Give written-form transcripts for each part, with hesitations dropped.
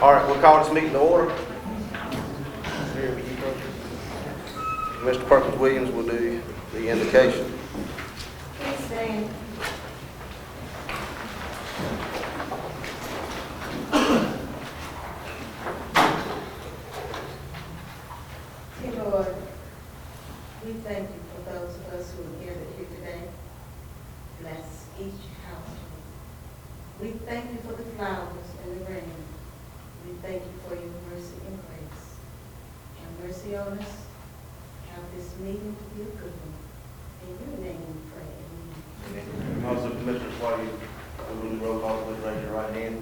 All right, we'll call this meeting to order. Mr. Perkins Williams will do the invocation. Please stand. Dear Lord, we thank you for those of us who are gathered here today. Bless each house. We thank you for the flowers and the rain. We thank you for your mercy and grace. Have mercy on us. Have this meeting to be a good one. In your name we pray. Amen. Also, Commissioners, while you do the roll call, please raise your right hand.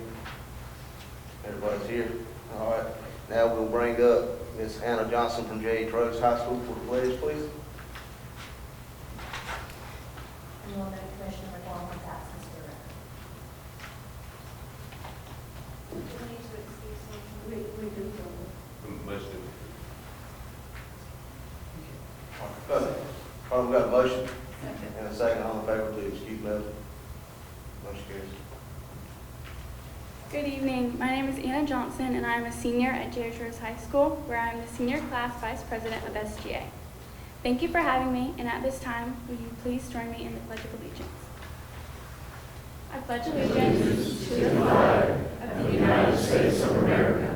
Everybody's here. All right. Now we'll bring up Ms. Anna Johnson from J.H. Rose High School for the pledge, please. And will that Commissioner McGuire absence for record? We do. Let's do. All right, we've got a motion and a second. All in favor, please excuse me. Motion carries. Good evening. My name is Anna Johnson, and I am a senior at J.H. Rose High School, where I am the senior class vice president of SGA. Thank you for having me, and at this time, will you please join me in the Pledge of Allegiance? I pledge allegiance to the flag of the United States of America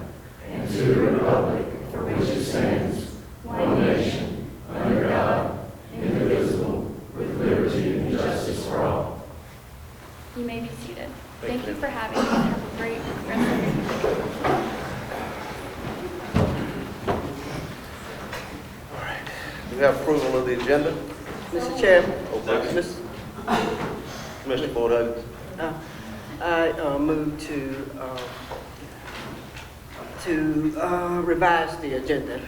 and to the republic for which it stands, one nation, under God, indivisible, with liberty and justice for all. You may be seated. Thank you for having me, and have a great rest of your evening. All right. Do we have approval of the agenda? Mr. Chairman, Commissioner Ford Huggins. I move to revise the agenda.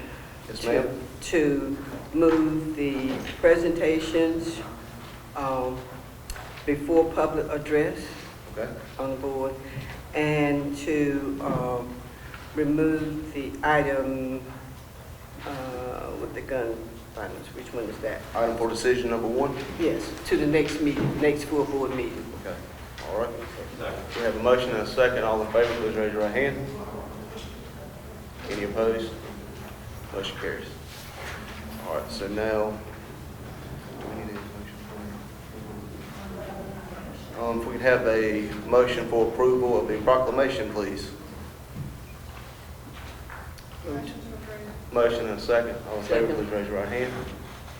Yes, ma'am. To move the presentations before public address Okay. on the board, and to remove the item with the gun violence. Which one is that? Item for decision number 1. Yes, to the next meeting, next full board meeting. Okay. All right. We have a motion and a second. All in favor, please raise your right hand. Any opposed? Motion carries. All right, so now, do we need a motion for if we could have a motion for approval of the proclamation, please. Motion and a second. All in favor, please raise your right hand.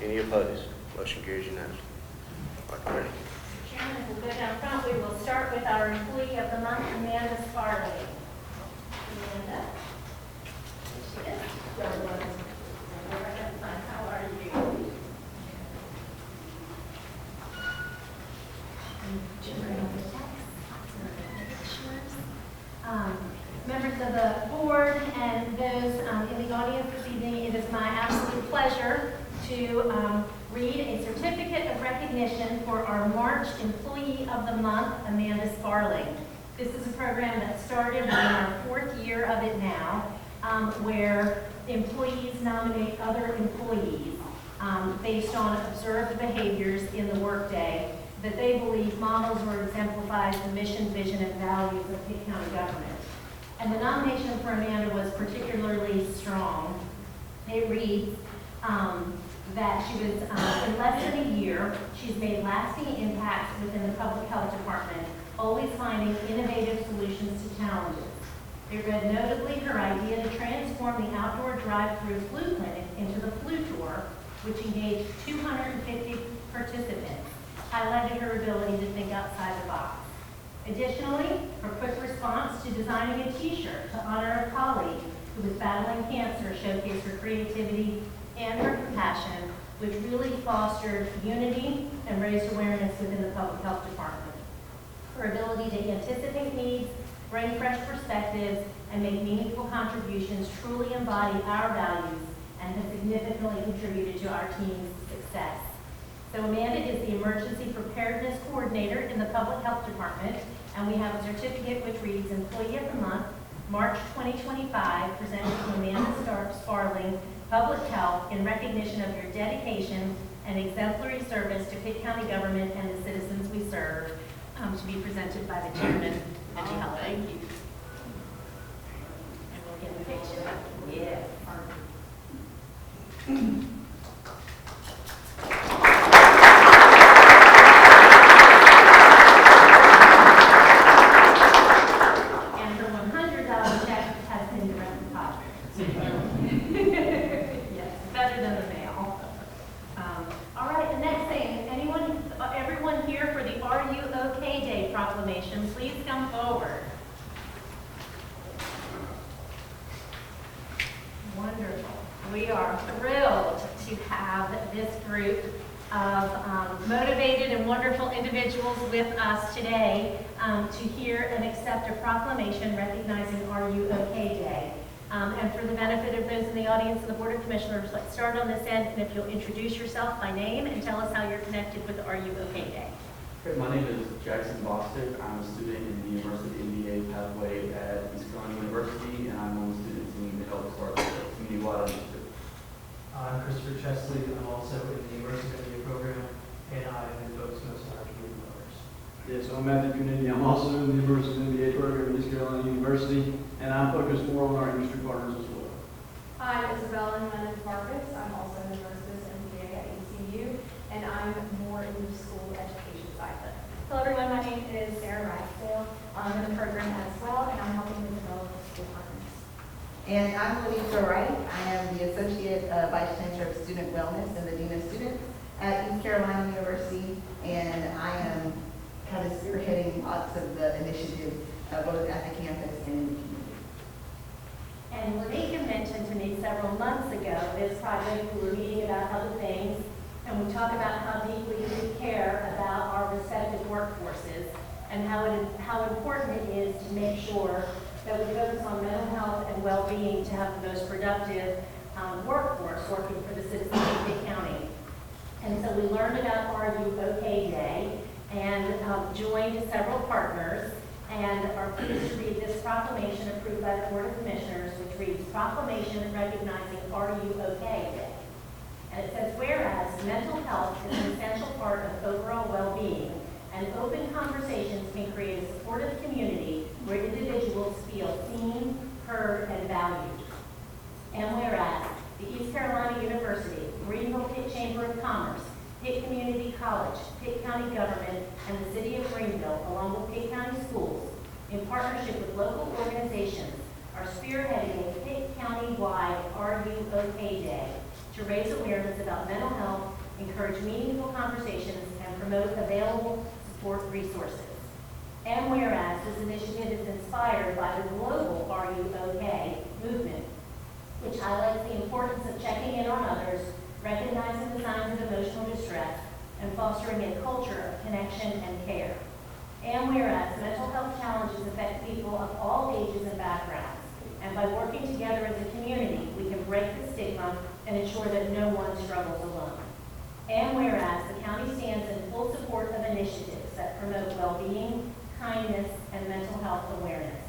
Any opposed? Motion carries unanimously. All right, ready? Chairman, we'll go down front. We will start with our employee of the month, Amanda Sparley. Amanda? There she is. How are you? Members of the board and those in the audience this evening, it is my absolute pleasure to read a certificate of recognition for our March Employee of the Month, Amanda Sparley. This is a program that started in our 4th year of it now, where employees nominate other employees based on observed behaviors in the workday that they believe models or exemplifies the mission, vision, and values of Pitt County government. And the nomination for Amanda was particularly strong. It reads that she was, in less than a year, she's made lasting impacts within the public health department, always finding innovative solutions to challenges. It read notably her idea to transform the outdoor drive-through flu clinic into the flu tour, which engaged 250 participants, highlighted her ability to think outside the box. Additionally, her quick response to designing a t-shirt to honor a colleague who was battling cancer showcased her creativity and her compassion, which really fostered unity and raised awareness within the public health department. Her ability to anticipate needs, bring fresh perspectives, and make meaningful contributions truly embody our values and has significantly contributed to our team's success. So Amanda is the Emergency Preparedness Coordinator in the Public Health Department, and we have a certificate which reads Employee of the Month, March 2025, presented to Amanda Sparling, Public Health, in recognition of your dedication and exemplary service to Pitt County government and the citizens we serve, to be presented by the Chairman, Reggie Holloway. We are thrilled to have this group of motivated and wonderful individuals with us today to hear and accept a proclamation recognizing Are You OK Day. And for the benefit of those in the audience and the Board of Commissioners, let's start on this end, and if you'll introduce yourself by name and tell us how you're connected with Are You OK Day. Okay, my name is Jackson Bostic. I'm a student in the University MBA pathway at East Carolina University, and I'm on the student team to help start the community-wide initiative. I'm Christopher Chesley. I'm also in the University MBA program, and I am focused most on our community members. Yes, I'm Matthew Kennedy. I'm also in the University MBA program at East Carolina University, and I'm focused more on our industry partners as well. Hi, Isabella Jimenez-Marcus. I'm also in the Nurses MBA at ECU, and I'm more in the school education side of it. Hello everyone, my name is Sarah Ragsdale. I'm in the program as well, and I'm helping with develop school partners. And I'm Lisa Wright. I am the Associate Vice Chancellor of Student Wellness and the Dean of Students at East Carolina University, and I am kind of spearheading lots of the initiatives both at the campus and in the community. And Lanika mentioned to me several months ago this project. We were meeting about other things, and we talked about how deeply we care about our respective workforces and how important it is to make sure that we focus on mental health and well-being to have the most productive workforce working for the citizens of Pitt County. And so we learned about Are You OK Day and joined several partners and are pleased to read this proclamation approved by the Board of Commissioners, which reads, Proclamation recognizing Are You OK Day. And it says, whereas mental health is an essential part of overall well-being, and open conversations can create a supportive community where individuals feel seen, heard, and valued. And whereas the East Carolina University, Greenville Pitt Chamber of Commerce, Pitt Community College, Pitt County Government, and the City of Greenville, along with Pitt County Schools, in partnership with local organizations, are spearheading a Pitt County-wide Are You OK Day to raise awareness about mental health, encourage meaningful conversations, and promote available support resources. And whereas this initiative is inspired by the global Are You OK movement, which highlights the importance of checking in on others, recognizing the signs of emotional distress, and fostering a culture of connection and care. And whereas mental health challenges affect people of all ages and backgrounds, and by working together as a community, we can break the stigma and ensure that no one struggles alone. And whereas the county stands in full support of initiatives that promote well-being, kindness, and mental health awareness.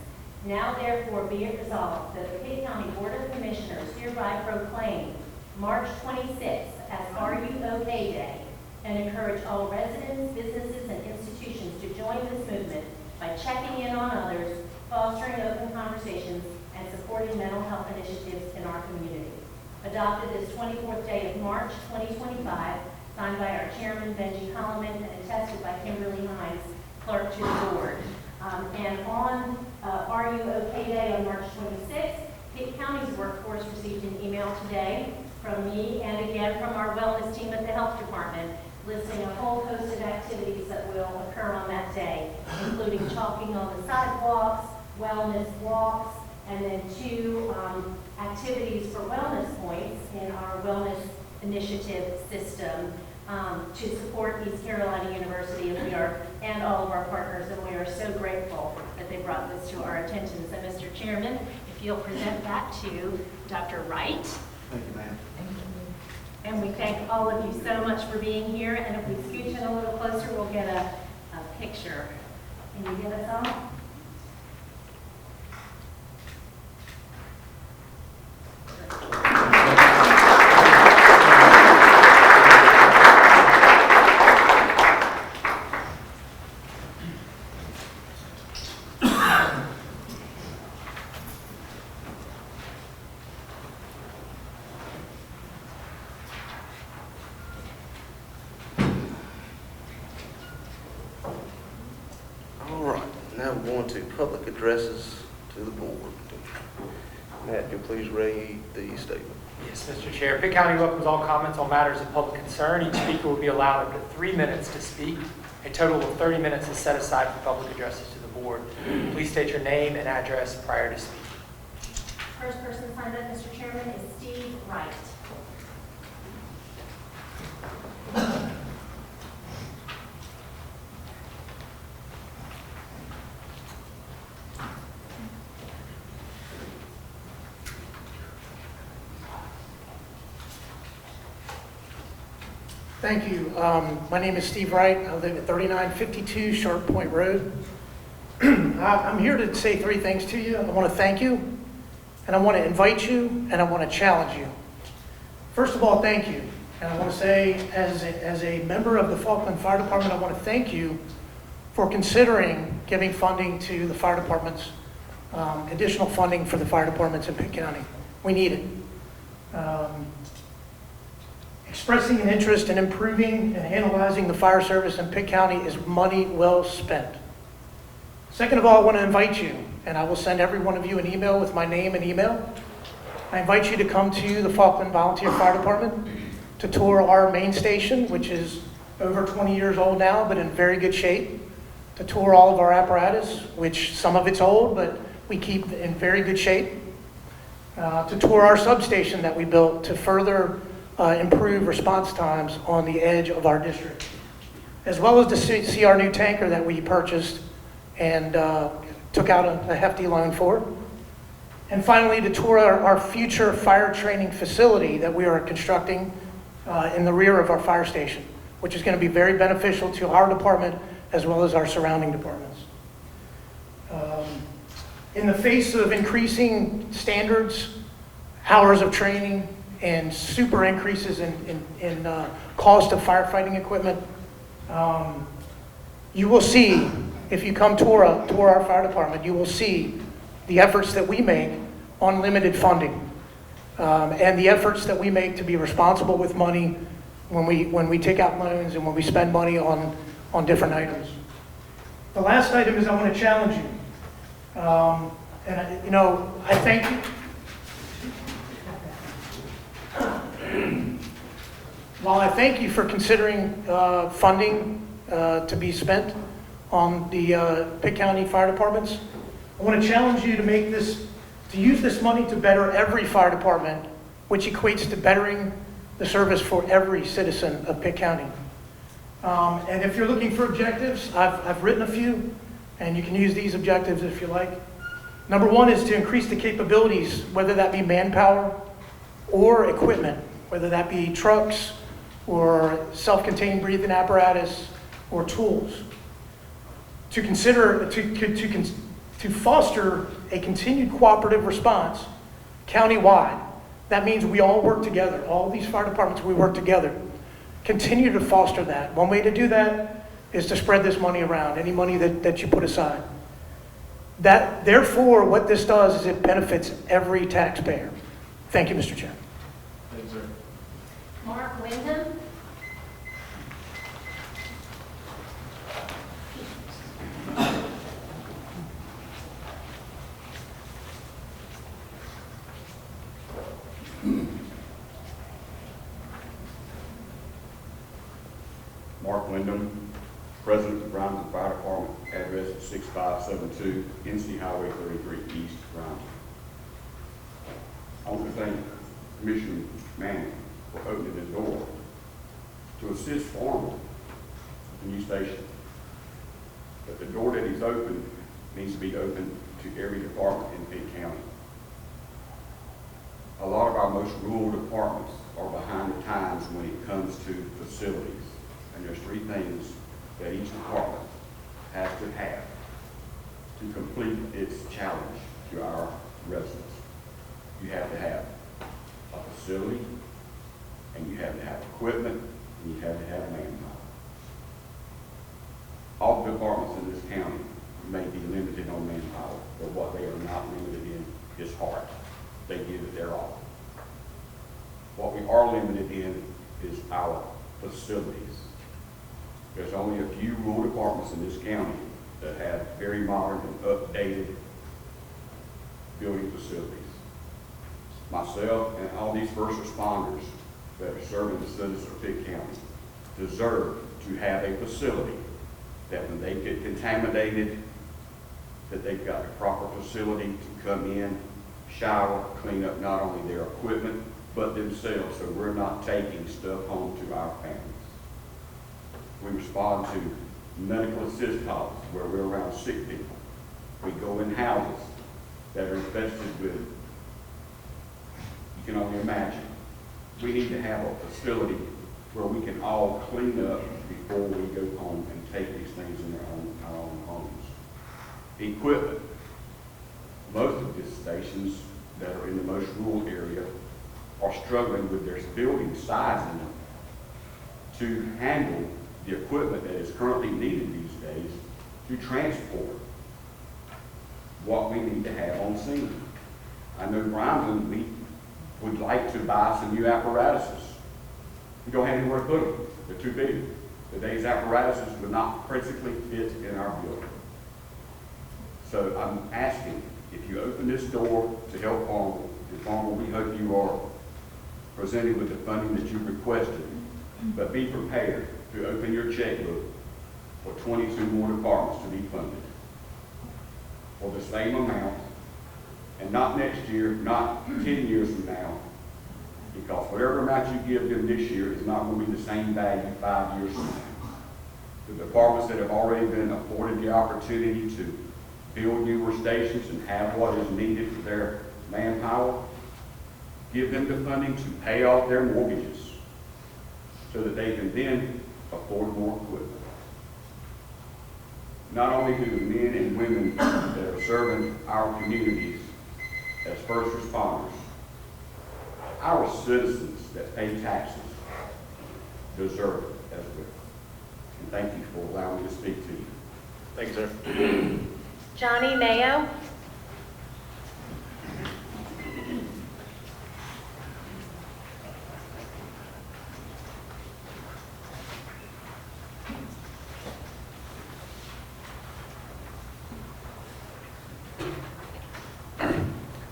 Now therefore be it resolved that the Pitt County Board of Commissioners hereby proclaim March 26th as Are You OK Day and encourage all residents, businesses, and institutions to join this movement by checking in on others, fostering open conversations, and supporting mental health initiatives in our community. Adopted this 24th day of March 2025, signed by our chairman, Benji Holloman, and attested by Kimberly Hines, clerk to the board. And on Are You OK Day on March 26th, Pitt County's workforce received an email today from me and again from our wellness team at the health department listing a whole host of activities that will occur on that day, including chalking on the sidewalks, wellness walks, and then 2 activities for wellness points in our wellness initiative system to support East Carolina University and all of our partners, and we are so grateful that they brought this to our attention. So, Mr. Chairman, if you'll present that to Dr. Wright. Thank you, ma'am. And we thank all of you so much for being here, and if we scooch in a little closer, we'll get a picture. Can you get us all? Now we're going to public addresses to the board. Matt, you please read the statement. Yes, Mr. Chair. Pitt County welcomes all comments on matters of public concern. Each speaker will be allowed up to 3 minutes to speak. A total of 30 minutes is set aside for public addresses to the board. Please state your name and address prior to speaking. First person signed up, Mr. Chairman, is Steve Wright. Thank you. My name is Steve Wright. I live at 3952 Sharp Point Road. I'm here to say three things to you. I want to thank you, and I want to invite you, and I want to challenge you. First of all, thank you. And I want to say, as a member of the Falkland Fire Department, I want to thank you for considering giving funding to the fire departments, additional funding for the fire departments in Pitt County. We need it. Expressing an interest in improving and analyzing the fire service in Pitt County is money well spent. Second of all, I want to invite you, and I will send every one of you an email with my name and email. I invite you to come to the Falkland Volunteer Fire Department to tour our main station, which is over 20 years old now, but in very good shape. To tour all of our apparatus, which some of it's old, but we keep in very good shape. To tour our substation that we built to further improve response times on the edge of our district, as well as to see our new tanker that we purchased and took out a hefty loan for. And finally, to tour our future fire training facility that we are constructing in the rear of our fire station, which is going to be very beneficial to our department as well as our surrounding departments. In the face of increasing standards, hours of training, and super increases in cost of firefighting equipment, you will see, if you come tour our fire department, you will see the efforts that we make on limited funding, and the efforts that we make to be responsible with money when we take out loans and when we spend money on different items. The last item is I want to challenge you. I thank you. While I thank you for considering funding to be spent on the Pitt County Fire Departments, I want to challenge you to use this money to better every fire department, which equates to bettering the service for every citizen of Pitt County. And if you're looking for objectives, I've written a few, and you can use these objectives if you like. Number one is to increase the capabilities, whether that be manpower or equipment, whether that be trucks or self-contained breathing apparatus or tools. To consider, to foster a continued cooperative response countywide. That means we all work together. All these fire departments, we work together. Continue to foster that. One way to do that is to spread this money around, any money that you put aside. Therefore, what this does is it benefits every taxpayer. Thank you, Mr. Chair. Thank you, sir. Mark Wyndham. Mark Wyndham, President of Grimes Fire Department, address is 6572 NC Highway 33 East, Grimes. I want to thank Commissioner Manning for opening the door to assist formally with the new station. But the door that he's opened needs to be open to every department in Pitt County. A lot of our most rural departments are behind the times when it comes to facilities. And there's three things that each department has to have to complete its challenge to our residents. You have to have a facility, and you have to have equipment, and you have to have manpower. All the departments in this county may be limited on manpower, but what they are not limited in is heart. They give it their all. What we are limited in is our facilities. There's only a few rural departments in this county that have very modern and updated building facilities. Myself and all these first responders that are serving the citizens of Pitt County deserve to have a facility that when they get contaminated, that they've got a proper facility to come in, shower, clean up not only their equipment, but themselves, so we're not taking stuff home to our families. We respond to medical assist calls where we're around sick people. We go in houses that are infested with, you can only imagine. We need to have a facility where we can all clean up before we go home and take these things in our own homes. Equipment. Most of the stations that are in the most rural area are struggling with their building sizing to handle the equipment that is currently needed these days to transport what we need to have on scene. I know Grimeland, we would like to buy some new apparatuses. We don't have anywhere to put them. They're too big. Today's apparatuses would not principally fit in our building. So I'm asking, if you open this door to help Farmer, we hope you are presented with the funding that you requested, but be prepared to open your checkbook for 22 more departments to be funded for the same amount, and not next year, not 10 years from now, because whatever amount you give them this year is not going to be the same value 5 years from now. The departments that have already been afforded the opportunity to build newer stations and have what is needed for their manpower, give them the funding to pay off their mortgages so that they can then afford more equipment. Not only do the men and women that are serving our communities as first responders, our citizens that pay taxes deserve it as well. And thank you for allowing me to speak to you. Thank you, sir. Johnny Mayo.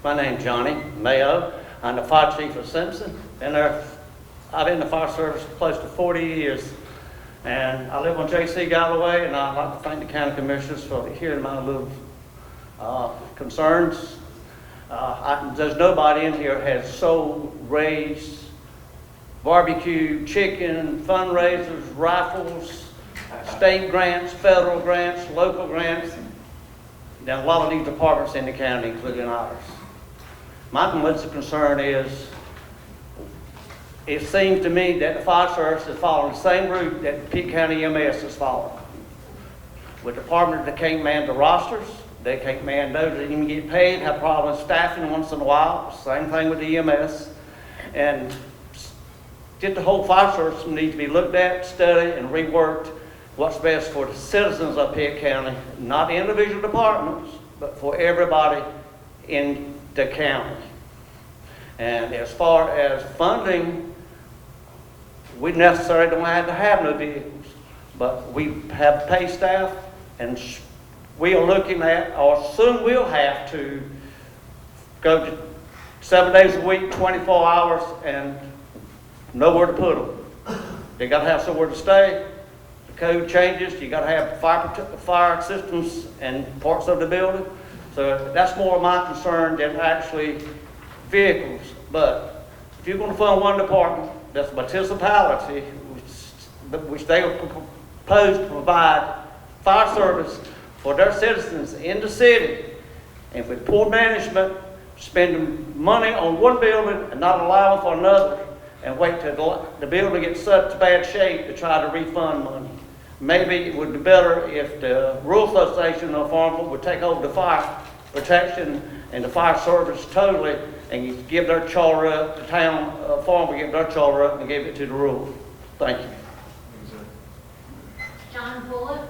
My name's Johnny Mayo. I'm the fire chief of Simpson. I've been in the fire service for close to 40 years. And I live on J.C. Galloway, and I'd like to thank the county commissioners for hearing my little concerns. There's nobody in here has so raised barbecue, chicken, fundraisers, rifles, state grants, federal grants, local grants, than a lot of these departments in the county, including ours. My concern is, it seems to me that the fire service is following the same route that Pitt County EMS is following. With departments that can't man the rosters, they can't man those that even get paid, have problems staffing once in a while. Same thing with the EMS. And just the whole fire service needs to be looked at, studied, and reworked what's best for the citizens of Pitt County, not the individual departments, but for everybody in the county. And as far as funding, we necessarily don't have to have no vehicles, but we have pay staff, and we are looking at, or soon we'll have to go to 7 days a week, 24 hours, and nowhere to put them. They got to have somewhere to stay. The code changes. You got to have fire systems and parts of the building. So that's more of my concern than actually vehicles. But if you're going to fund one department, that's a municipality, which they are proposed to provide fire service for their citizens in the city, and with poor management, spending money on one building and not allowing for another, and wait till the building gets such bad shape to try to refund money. Maybe it would be better if the Rural Association of Farmville would take over the fire protection and the fire service totally, and give their charter up, the town farm would give their charter up and give it to the rural. Thank you. John Bullock.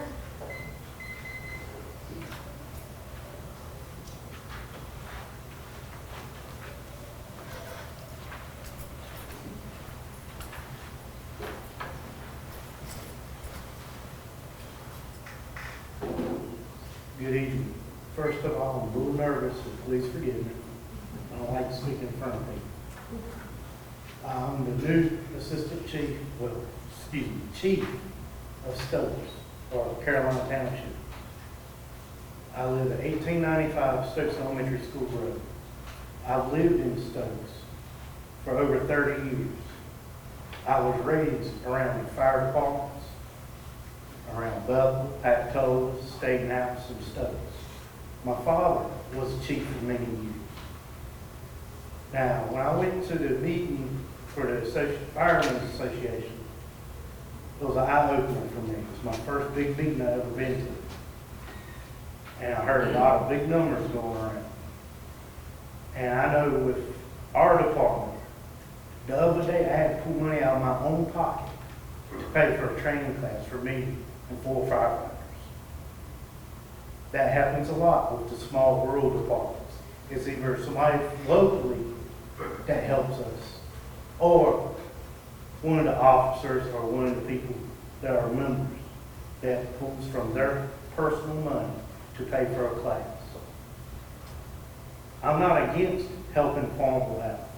Good evening. First of all, I'm a little nervous, so please forgive me. I don't like to speak in front of people. I'm the new assistant chief, chief of stores for Carolina Township. I live at 1895 Stokes Elementary School Road. I've lived in Stokes for over 30 years. I was raised around the fire departments, around Bethel, Pactola, State House, and Stokes. My father was a chief for many years. Now, when I went to the meeting for the Firemen's Association, it was an eye-opener for me. It was my first big meeting I've ever been to. And I heard a lot of big numbers going around. And I know with our department, the other day I had to pull money out of my own pocket to pay for a training class for me and 4 firefighters. That happens a lot with the small rural departments. It's either somebody locally that helps us, or one of the officers or one of the people that are members that pulls from their personal money to pay for a class. I'm not against helping Farmville out.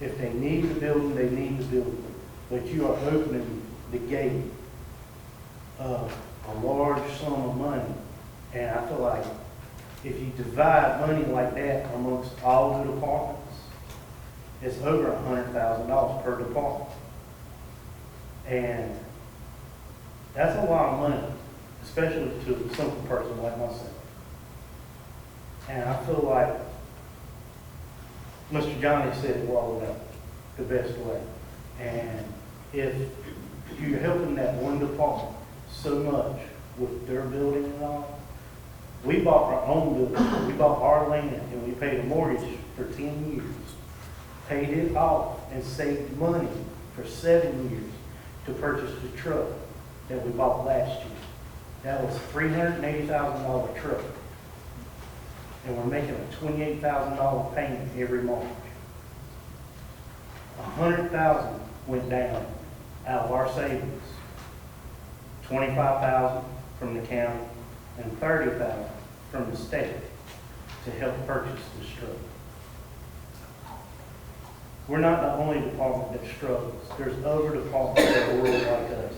If they need the building, they need the building. But you are opening the gate of a large sum of money. And I feel like if you divide money like that amongst all the departments, it's over $100,000 per department. And that's a lot of money, especially to a simple person like myself. And I feel like Mr. Johnny said it well about the best way. And if you're helping that one department so much with their building and all, we bought our own building, we bought our land, and we paid a mortgage for 10 years. Paid it off and saved money for 7 years to purchase the truck that we bought last year. That was a $380,000 truck. And we're making a $28,000 payment every March. $100,000 went down out of our savings. $25,000 from the county and $30,000 from the state to help purchase this truck. We're not the only department that struggles. There's other departments that are rural like us.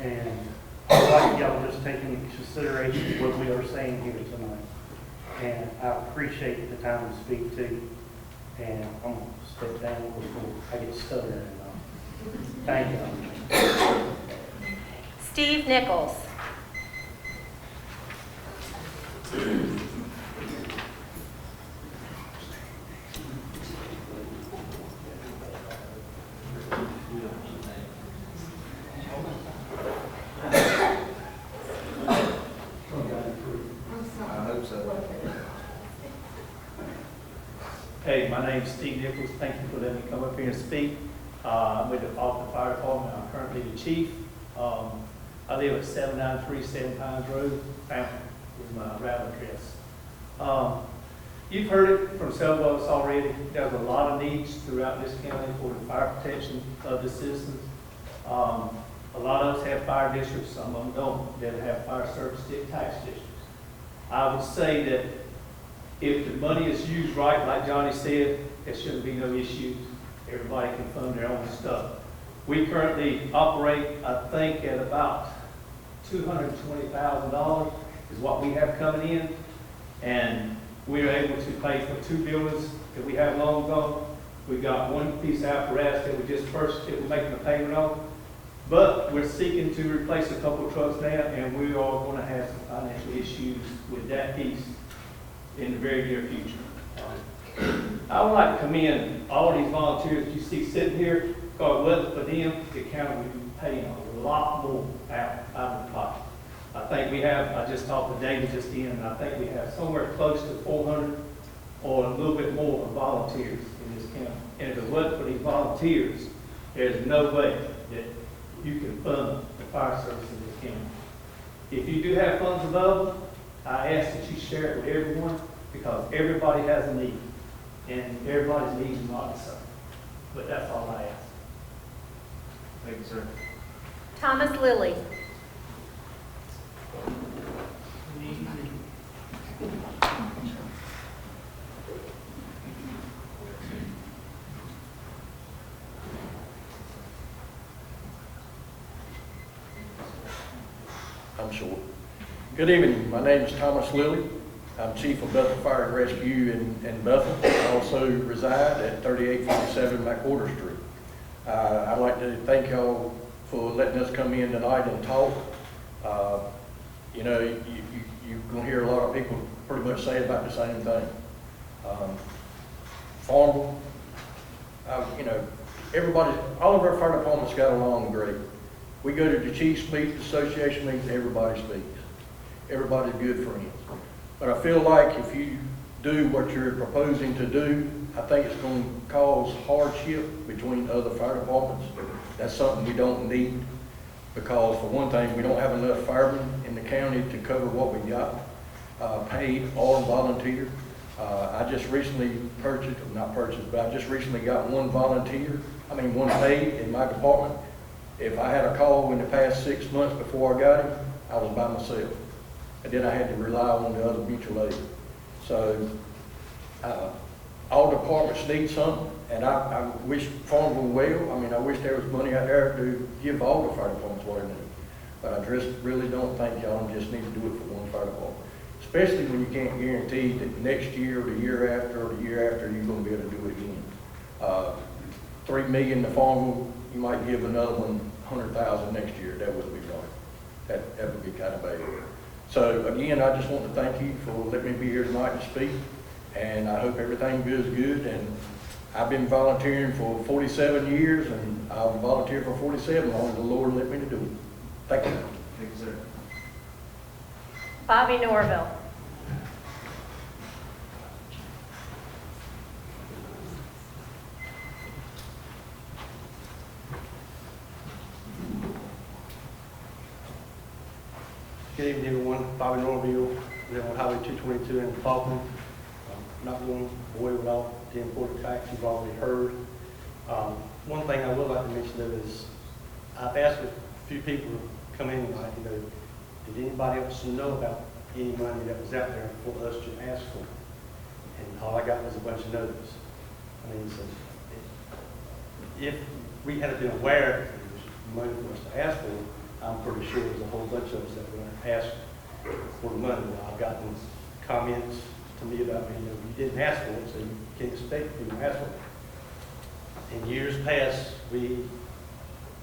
And I'd like y'all just take into consideration what we are saying here tonight. And I appreciate the time to speak to you. And I'm going to step down before I get stuttering and all. Thank you. Steve Nichols. Hey, my name's Steve Nichols. Thank you for letting me come up here and speak. I'm with the Faulkner Fire Department. I'm currently the chief. I live at 793 Seven Pines Road. Fountain is my route address. You've heard it from several of us already. There's a lot of needs throughout this county for the fire protection of the citizens. A lot of us have fire districts, some of them don't, that have fire service tax districts. I would say that if the money is used right, like Johnny said, there shouldn't be no issues. Everybody can fund their own stuff. We currently operate, I think, at about $220,000 is what we have coming in. And we're able to pay for 2 buildings that we have loans on. We got one piece of apparatus that we just purchased that we're making a payment on. But we're seeking to replace a couple of trucks now, and we are going to have some financial issues with that piece in the very near future. I would like to commend all these volunteers that you see sitting here, because whether for them, the county would be paying a lot more out of the pocket. I think we have, I just talked to David just in, and I think we have somewhere close to 400 or a little bit more of volunteers in this county. And if it wasn't for these volunteers, there's no way that you can fund the fire service in this county. If you do have funds available, I ask that you share it with everyone, because everybody has a need, and everybody's needs are not the same. But that's all I ask. Thank you, sir. Thomas Lilly. I'm short. Good evening. My name is Thomas Lilly. I'm Chief of Bethel Fire and Rescue in Bethel. I also reside at 3847 McWhorter Street. I'd like to thank y'all for letting us come in tonight and talk. You know, you're going to hear a lot of people pretty much say about the same thing. Farmville, you know, everybody, all of our fire departments got along great. We go to the chiefs meetings, association meetings, everybody speaks. Everybody's good friends. But I feel like if you do what you're proposing to do, I think it's going to cause hardship between other fire departments. That's something we don't need, because for one thing, we don't have enough firemen in the county to cover what we got, paid or volunteer. I just recently but I just recently got one paid in my department. If I had a call in the past 6 months before I got him, I was by myself. And then I had to rely on the other mutual aid. So all departments need something, and I wish Farmville well. I mean, I wish there was money out there to give all the fire departments what they need. But I just really don't think y'all just need to do it for one fire department. Especially when you can't guarantee that next year or the year after you're going to be able to do it again. $3 million to Farmville, you might give another one $100,000 next year. That wouldn't be right. That would be kind of bad. So again, I just want to thank you for letting me be here tonight and speak. And I hope everything goes good. And I've been volunteering for 47 years, and I'll volunteer for 47 as long as the Lord let me to do it. Thank you. Thank you, sir. Bobby Norville. Good evening, everyone. Bobby Norville, live on Highway 222 in Faulkner. Not going away with all the important facts you've already heard. One thing I would like to mention though is I've asked a few people to come in tonight, did anybody else know about any money that was out there for us to ask for? And all I got was a bunch of no's. I mean, so if we had been aware that there was money for us to ask for, I'm pretty sure there's a whole bunch of us that were asked for the money. I've gotten comments to me about, you didn't ask for it, so you can't expect people to ask for it. In years past, the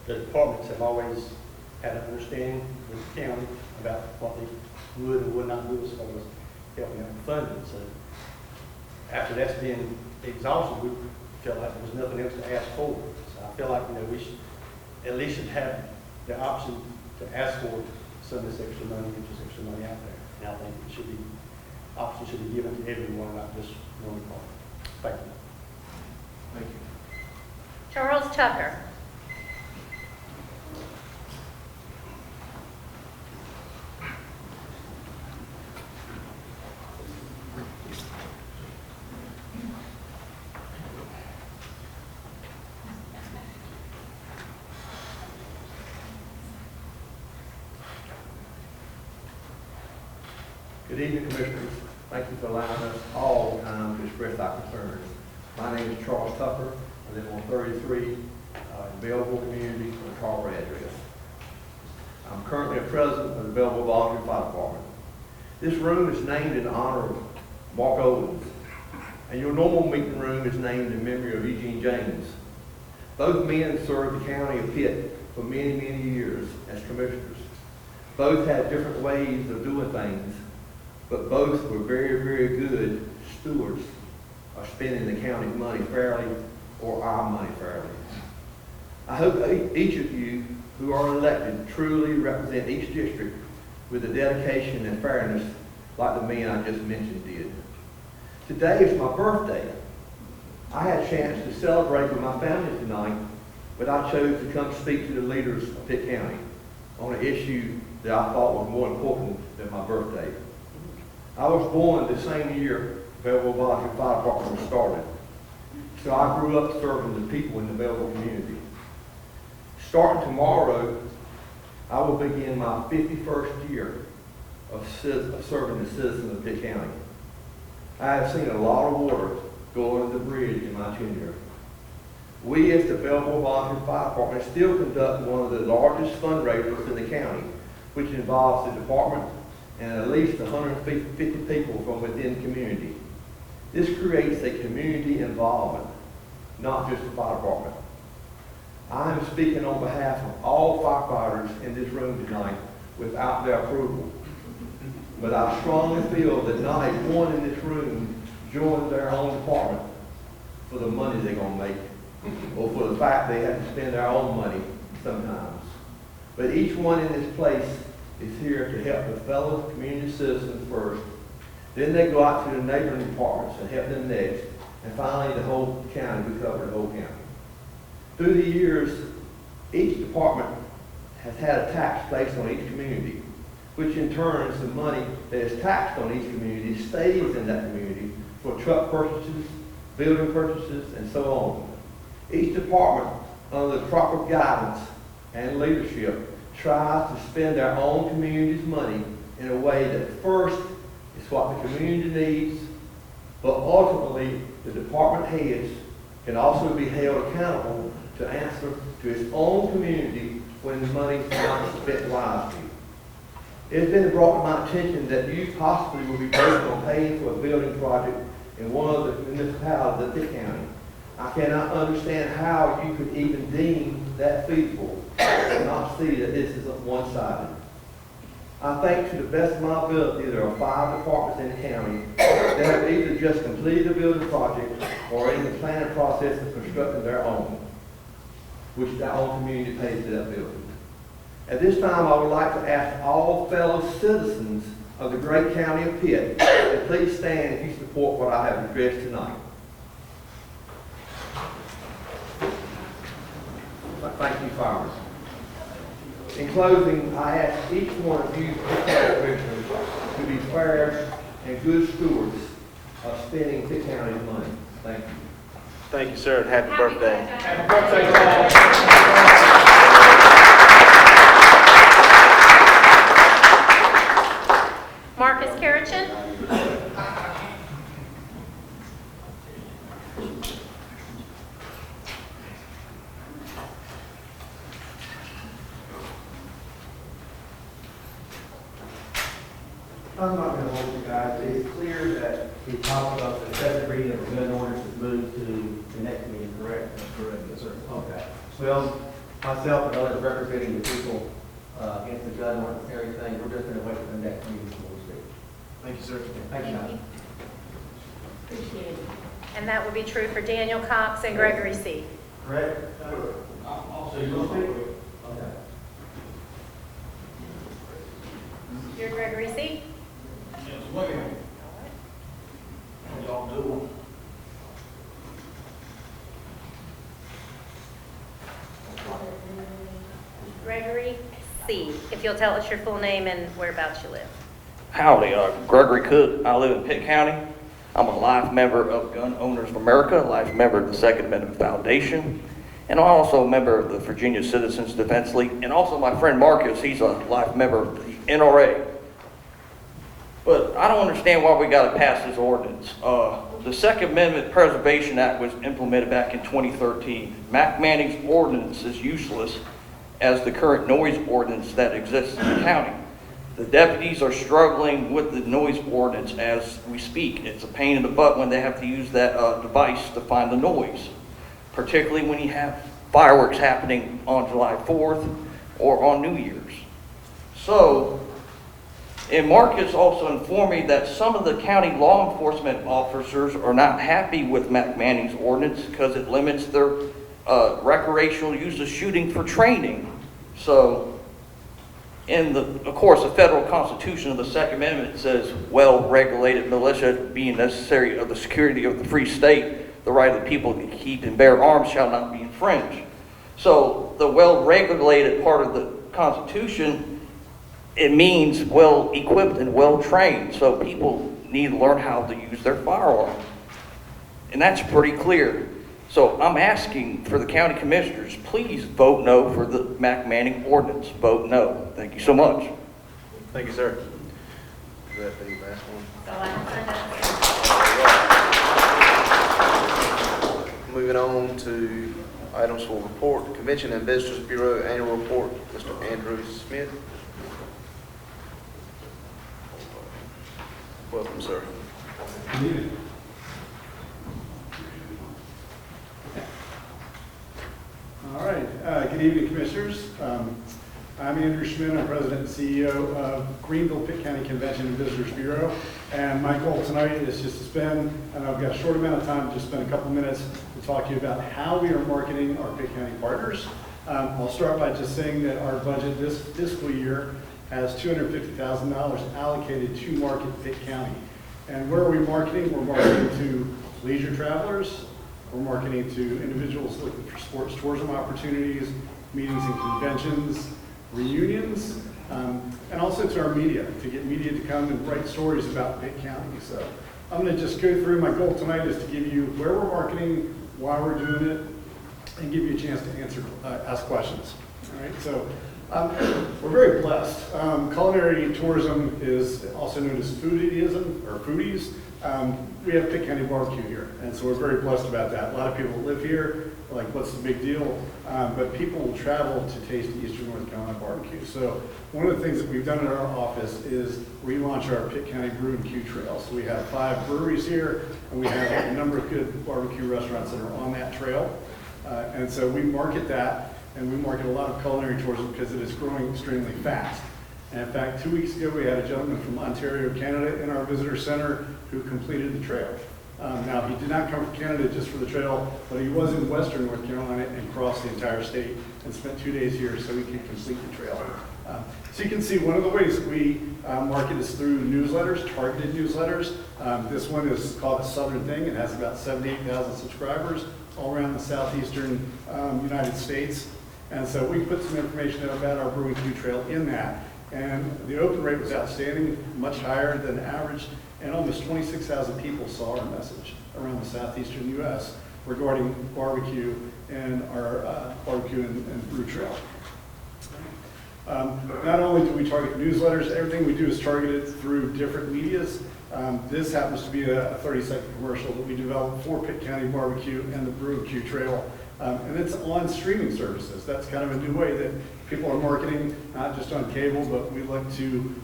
departments have always had an understanding with the county about what they would and would not do as far as helping out with funding. So after that's been exhausted, we felt like there was nothing else to ask for. So I feel like, we should at least have the option to ask for some of this extra money, which is extra money out there. And I think option should be given to everyone, not just one department. Thank you. Thank you. Charles Tucker. Good evening, Commissioners. Thank you for allowing us all time to express our concerns. My name is Charles Tucker. I live on 33 in Belleville community with a Carver address. I'm currently a president of the Belleville Volunteer Fire Department. This room is named in honor of Mark Owens, and your normal meeting room is named in memory of Eugene James. Both men served the county of Pitt for many, many years as commissioners. Both had different ways of doing things, but both were very, very good stewards of spending the county's money fairly or our money fairly. I hope each of you who are elected truly represent each district with the dedication and fairness like the men I just mentioned did. Today is my birthday. I had a chance to celebrate with my family tonight, but I chose to come speak to the leaders of Pitt County on an issue that I thought was more important than my birthday. I was born the same year Belleville Volunteer Fire Department was started, so I grew up serving the people in the Belleville community. Starting tomorrow, I will begin my 51st year of serving the citizens of Pitt County. I have seen a lot of water go under the bridge in my tenure. We, as the Belleville Volunteer Fire Department, still conduct one of the largest fundraisers in the county, which involves the department and at least 150 people from within the community. This creates a community involvement, not just the fire department. I am speaking on behalf of all firefighters in this room tonight without their approval. But I strongly feel that not a one in this room joins their own department for the money they're going to make, or for the fact they have to spend their own money sometimes. But each one in this place is here to help the fellow community citizens first. Then they go out to the neighboring departments and help them next. And finally, the whole county, we cover the whole county. Through the years, each department has had a tax placed on each community, which in turn, the money that is taxed on each community stays in that community for truck purchases, building purchases, and so on. Each department, under the proper guidance and leadership, tries to spend their own community's money in a way that first is what the community needs, but ultimately the department heads can also be held accountable to answer to its own community when the money is not spent wisely. It has been brought to my attention that you possibly will be based on paying for a building project in one of the municipalities of Pitt County. I cannot understand how you could even deem that feasible and not see that this is one-sided. I think to the best of my ability there are 5 departments in the county that have either just completed a building project or in the planning process of constructing their own, which their own community pays for that building. At this time, I would like to ask all fellow citizens of the great county of Pitt to please stand if you support what I have addressed tonight. Thank you, firemen. In closing, I ask each one of you Pitt commissioners to be fair and good stewards of spending Pitt County's money. Thank you. Thank you, sir, and happy birthday. Happy birthday, Marcus Carichin. I'm not going to hold you guys. It's clear that we talked about the second reading of the gun ordinance is moved to the next meeting, correct? That's correct, yes, sir. Okay. Well, myself and others representing the people against the gun ordinance and everything, we're just going to wait for the next meeting before we speak. Thank you, sir. Thank you. Appreciate it. And that would be true for Daniel Cox and Gregory C. Correct? Also, you will speak? Okay. You're Gregory C. Yes, ma'am. How y'all doing? Gregory C. If you'll tell us your full name and whereabouts you live. Howdy, Gregory Cook. I live in Pitt County. I'm a life member of Gun Owners of America, a life member of the Second Amendment Foundation, and I'm also a member of the Virginia Citizens Defense League, and also my friend Marcus, he's a life member of the NRA. But I don't understand why we got to pass this ordinance. The Second Amendment Preservation Act was implemented back in 2013. Mac Manning's ordinance is useless as the current noise ordinance that exists in the county. The deputies are struggling with the noise ordinance as we speak. It's a pain in the butt when they have to use that device to find the noise, particularly when you have fireworks happening on July 4th or on New Year's. So, and Marcus also informed me that some of the county law enforcement officers are not happy with Mac Manning's ordinance because it limits their recreational use of shooting for training. So, of course, the federal constitution of the Second Amendment says well-regulated militia being necessary of the security of the free state, the right of the people to keep and bear arms shall not be infringed. So the well-regulated part of the Constitution, it means well-equipped and well-trained. So people need to learn how to use their firearm. And that's pretty clear. So I'm asking for the county commissioners, please vote no for the Mac Manning ordinance. Vote no. Thank you so much. Thank you, sir. Is that the last one? So I signed up. Moving on to items for report, Convention and Visitors Bureau Annual Report, Mr. Andrew Smith. Welcome, sir. Good evening. All right, good evening, Commissioners. I'm Andrew Schmidt, I'm President and CEO of Greenville Pitt County Convention and Visitors Bureau. And my goal tonight is just to spend, and I've got a short amount of time, just spend a couple minutes to talk to you about how we are marketing our Pitt County partners. I'll start by just saying that our budget this fiscal year has $250,000 allocated to market Pitt County. And where are we marketing? We're marketing to leisure travelers. We're marketing to individuals looking for sports tourism opportunities, meetings and conventions, reunions, and also to our media, to get media to come and write stories about Pitt County. So I'm going to just go through. My goal tonight is to give you where we're marketing, why we're doing it, and give you a chance to ask questions. All right, so we're very blessed. Culinary tourism is also known as foodieism, or foodies. We have Pitt County barbecue here, and so we're very blessed about that. A lot of people live here, like, what's the big deal? But people will travel to taste Eastern North Carolina barbecue. So one of the things that we've done in our office is relaunch our Pitt County Brew and Q Trail. So we have 5 breweries here, and we have a number of good barbecue restaurants that are on that trail. And so we market that, and we market a lot of culinary tourism because it is growing extremely fast. And in fact, 2 weeks ago, we had a gentleman from Ontario, Canada, in our visitor center who completed the trail. Now, he did not come from Canada just for the trail, but he was in Western North Carolina and crossed the entire state and spent 2 days here so he could complete the trail. So you can see one of the ways that we market is through newsletters, targeted newsletters. This one is called The Southern Thing. It has about 78,000 subscribers all around the southeastern United States. And so we put some information about our Brewing Q Trail in that. And the open rate was outstanding, much higher than average, and almost 26,000 people saw our message around the southeastern U.S. regarding barbecue and our barbecue and brew trail. Not only do we target newsletters, everything we do is targeted through different medias. This happens to be a 30-second commercial that we developed for Pitt County Barbecue and the Brew Q Trail. And it's on streaming services. That's kind of a new way that people are marketing, not just on cable, but we look to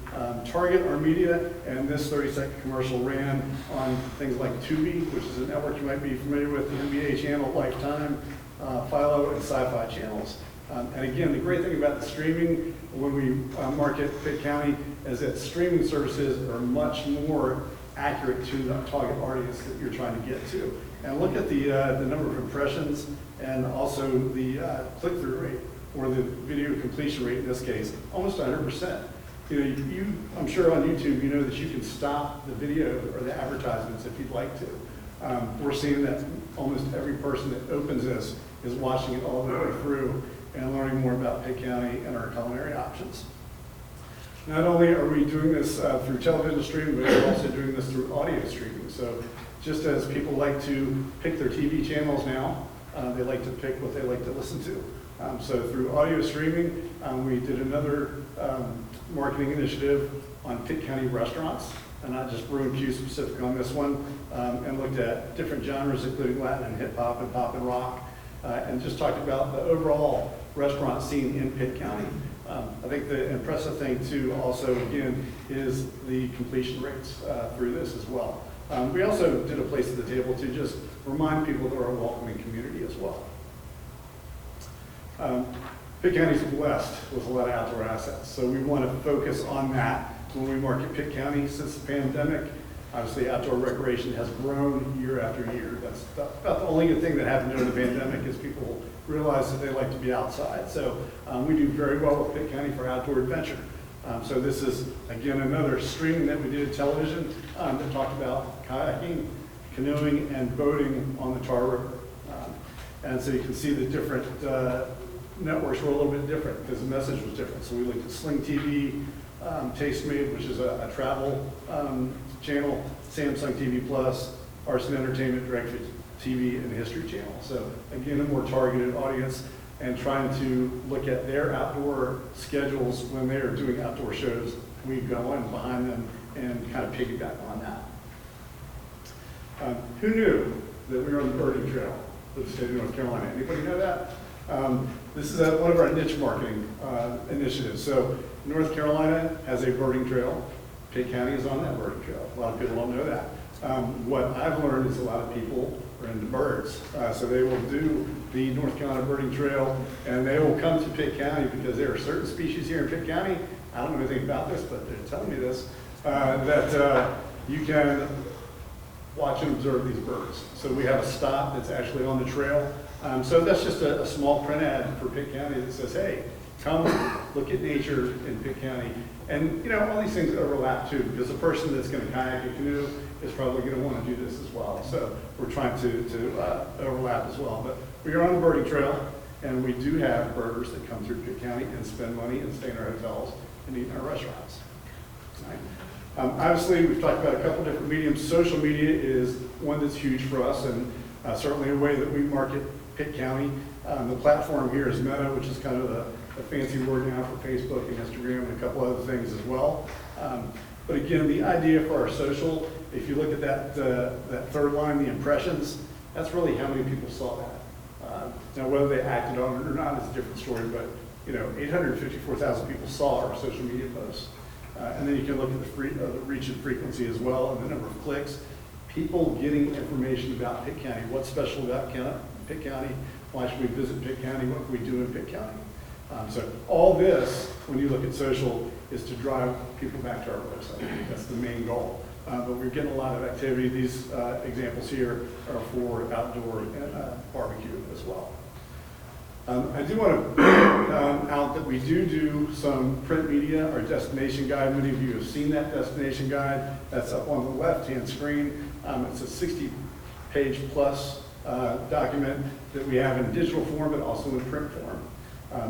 target our media. And this 30-second commercial ran on things like Tubi, which is a network you might be familiar with, the NBA channel, Lifetime, Philo, and Sci-Fi channels. And again, the great thing about the streaming, when we market Pitt County, is that streaming services are much more accurate to the target audience that you're trying to get to. And look at the number of impressions and also the click-through rate, or the video completion rate in this case, almost 100%. You know, I'm sure on YouTube you know that you can stop the video or the advertisements if you'd like to. We're seeing that almost every person that opens this is watching it all the way through and learning more about Pitt County and our culinary options. Not only are we doing this through television streaming, but we're also doing this through audio streaming. So just as people like to pick their TV channels now, they like to pick what they like to listen to. So through audio streaming, we did another marketing initiative on Pitt County restaurants, and not just Brew and Q specific on this one, and looked at different genres, including Latin and hip hop and pop and rock, and just talked about the overall restaurant scene in Pitt County. I think the impressive thing too also, again, is the completion rates through this as well. We also did a place at the table to just remind people that we're a welcoming community as well. Pitt County's blessed with a lot of outdoor assets, so we want to focus on that when we market Pitt County. Since the pandemic, obviously outdoor recreation has grown year after year. That's about the only good thing that happened during the pandemic is people realized that they like to be outside. So we do very well with Pitt County for outdoor adventure. So this is, again, another stream that we did television that talked about kayaking, canoeing, and boating on the Tar River. And so you can see the different networks were a little bit different because the message was different. So we looked at Sling TV, Tastemade, which is a travel channel, Samsung TV Plus, Arts and Entertainment, Direct TV, and History Channel. So again, a more targeted audience and trying to look at their outdoor schedules when they're doing outdoor shows. We go in behind them and kind of piggyback on that. Who knew that we were on the birding trail for the state of North Carolina? Anybody know that? This is one of our niche marketing initiatives. So North Carolina has a birding trail. Pitt County is on that birding trail. A lot of people don't know that. What I've learned is a lot of people are into birds. So they will do the North Carolina Birding Trail, and they will come to Pitt County because there are certain species here in Pitt County. I don't know anything about this, but they're telling me this, that you can watch and observe these birds. So we have a stop that's actually on the trail. So that's just a small print ad for Pitt County that says, hey, come look at nature in Pitt County. And, you know, all these things overlap too, because the person that's going to kayak and canoe is probably going to want to do this as well. So we're trying to overlap as well. But we are on the birding trail, and we do have birders that come through Pitt County and spend money and stay in our hotels and eat in our restaurants. Right. Obviously, we've talked about a couple different mediums. Social media is one that's huge for us, and certainly a way that we market Pitt County. The platform here is Meta, which is kind of a fancy word now for Facebook and Instagram and a couple other things as well. But again, the idea for our social, if you look at that third line, the impressions, that's really how many people saw that. Now, whether they acted on it or not is a different story, but you know, 854,000 people saw our social media posts. And then you can look at the reach and frequency as well, and the number of clicks. People getting information about Pitt County. What's special about Pitt County? Why should we visit Pitt County? What can we do in Pitt County? So all this, when you look at social, is to drive people back to our website. That's the main goal. But we're getting a lot of activity. These examples here are for outdoor barbecue as well. I do want to point out that we do some print media, our destination guide. Many of you have seen that destination guide. That's up on the left-hand screen. It's a 60-page plus document that we have in digital form, but also in print form.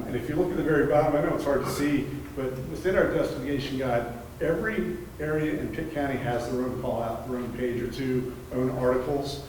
And if you look at the very bottom, I know it's hard to see, but within our destination guide, every area in Pitt County has their own call out, their own page or two, own articles.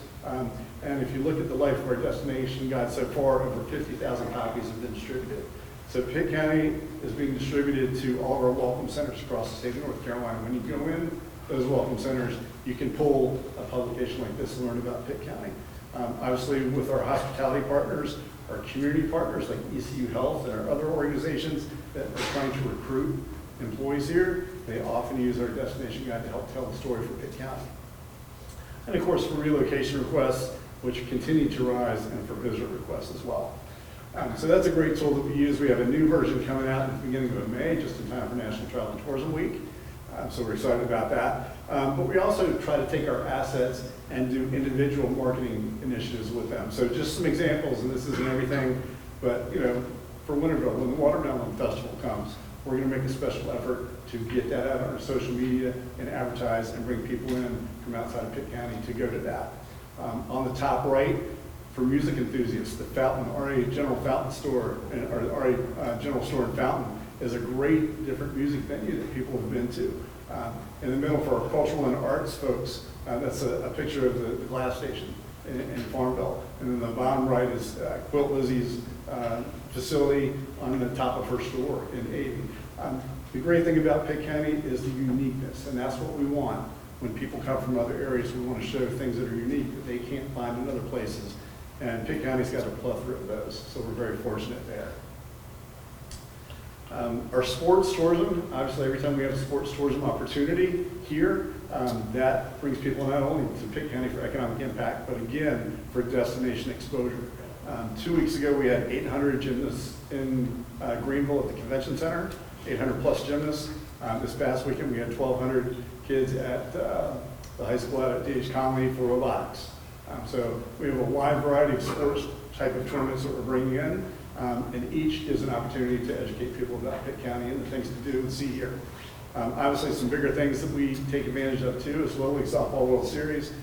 And if you look at the life of our destination guide so far, over 50,000 copies have been distributed. So Pitt County is being distributed to all of our welcome centers across the state of North Carolina. When you go in those welcome centers, you can pull a publication like this and learn about Pitt County. Obviously, with our hospitality partners, our community partners like ECU Health and our other organizations that are trying to recruit employees here, they often use our destination guide to help tell the story for Pitt County. And of course, for relocation requests, which continue to rise, and for visitor requests as well. So that's a great tool that we use. We have a new version coming out at the beginning of May, just in time for National Travel and Tourism Week. So we're excited about that. But we also try to take our assets and do individual marketing initiatives with them. So just some examples, and this isn't everything, but you know, for Winterville, when the Watermelon Festival comes, we're going to make a special effort to get that out on our social media and advertise and bring people in from outside of Pitt County to go to that. On the top right, for music enthusiasts, the Fountain, RA General Fountain Store, or RA General Store in Fountain is a great different music venue that people have been to. In the middle for our cultural and arts folks, that's a picture of the glass station in Farmville. And then the bottom right is Quilt Lizzie's facility on the top of her store in Avey. The great thing about Pitt County is the uniqueness, and that's what we want. When people come from other areas, we want to show things that are unique that they can't find in other places. And Pitt County's got a plethora of those, so we're very fortunate there. Our sports tourism, obviously every time we have a sports tourism opportunity here, that brings people not only to Pitt County for economic impact, but again, for destination exposure. 2 weeks ago, we had 800 gymnasts in Greenville at the convention center, 800 plus gymnasts. This past weekend, we had 1,200 kids at the high school out at D.H. Conley for robotics. So we have a wide variety of sports type of tournaments that we're bringing in, and each is an opportunity to educate people about Pitt County and the things to do and see here. Obviously, some bigger things that we take advantage of too is Little League Softball World Series.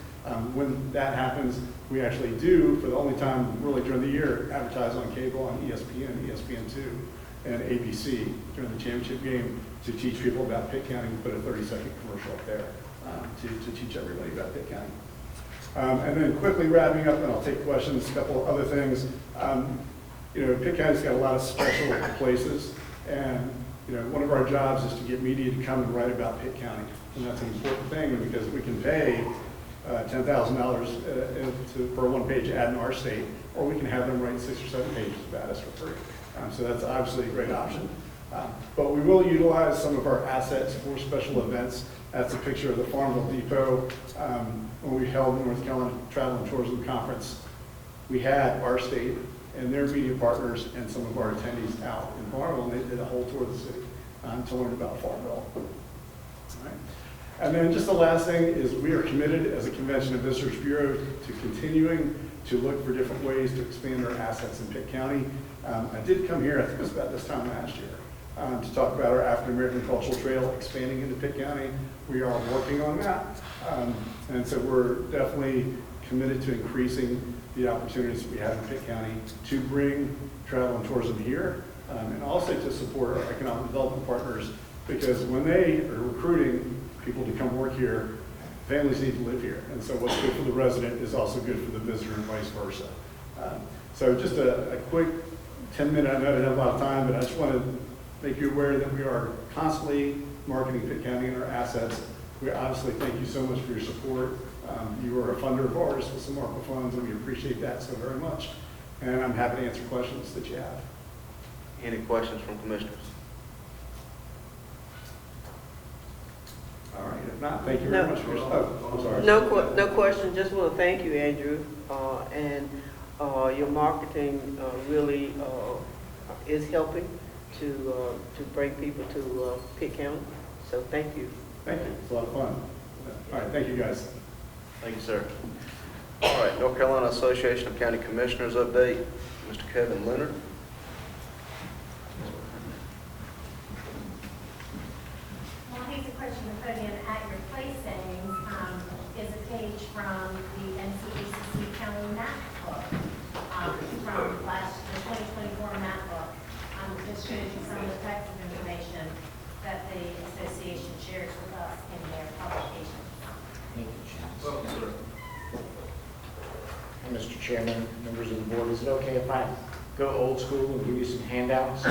When that happens, we actually do, for the only time really during the year, advertise on cable on ESPN, ESPN2, and ABC during the championship game to teach people about Pitt County. We put a 30-second commercial up there to teach everybody about Pitt County. And then quickly wrapping up, and I'll take questions, a couple of other things. You know, Pitt County's got a lot of special places, and you know, one of our jobs is to get media to come and write about Pitt County, and that's an important thing because we can pay $10,000 for a one-page ad in our state, or we can have them write 6 or 7 pages about us for free. So that's obviously a great option. But we will utilize some of our assets for special events. That's a picture of the Farmville Depot. When we held the North Carolina Travel and Tourism Conference, we had our state and their media partners and some of our attendees out in Farmville, and they did a whole tour of the city to learn about Farmville. All right. And then just the last thing is we are committed as a Convention and Visitors Bureau to continuing to look for different ways to expand our assets in Pitt County. I did come here, I think it was about this time last year, to talk about our African American Cultural Trail expanding into Pitt County. We are working on that. And so we're definitely committed to increasing the opportunities that we have in Pitt County to bring travel and tourism here, and also to support our economic development partners, because when they are recruiting people to come work here, families need to live here. And so what's good for the resident is also good for the visitor and vice versa. So just a quick 10-minute, I know I don't have a lot of time, but I just want to make you aware that we are constantly marketing Pitt County and our assets. We obviously thank you so much for your support. You are a funder of ours with some ARPA funds, and we appreciate that so very much. And I'm happy to answer questions that you have. Any questions from commissioners? All right, if not, thank you very much for your, I'm sorry. No question, just want to thank you, Andrew. And your marketing really is helping to bring people to Pitt County. So thank you. Thank you, it's a lot of fun. All right, thank you guys. Thank you, sir. All right, North Carolina Association of County Commissioners update, Mr. Kevin Leonard. Well, here's a question to put in at your place savings, is a page from the NCACC County Map Book, from the 2024 map book. Just shows you some of the types of information that the association shares with us in their publications. Mr. Chairman, members of the board, is it okay if I go old school and give you some handouts?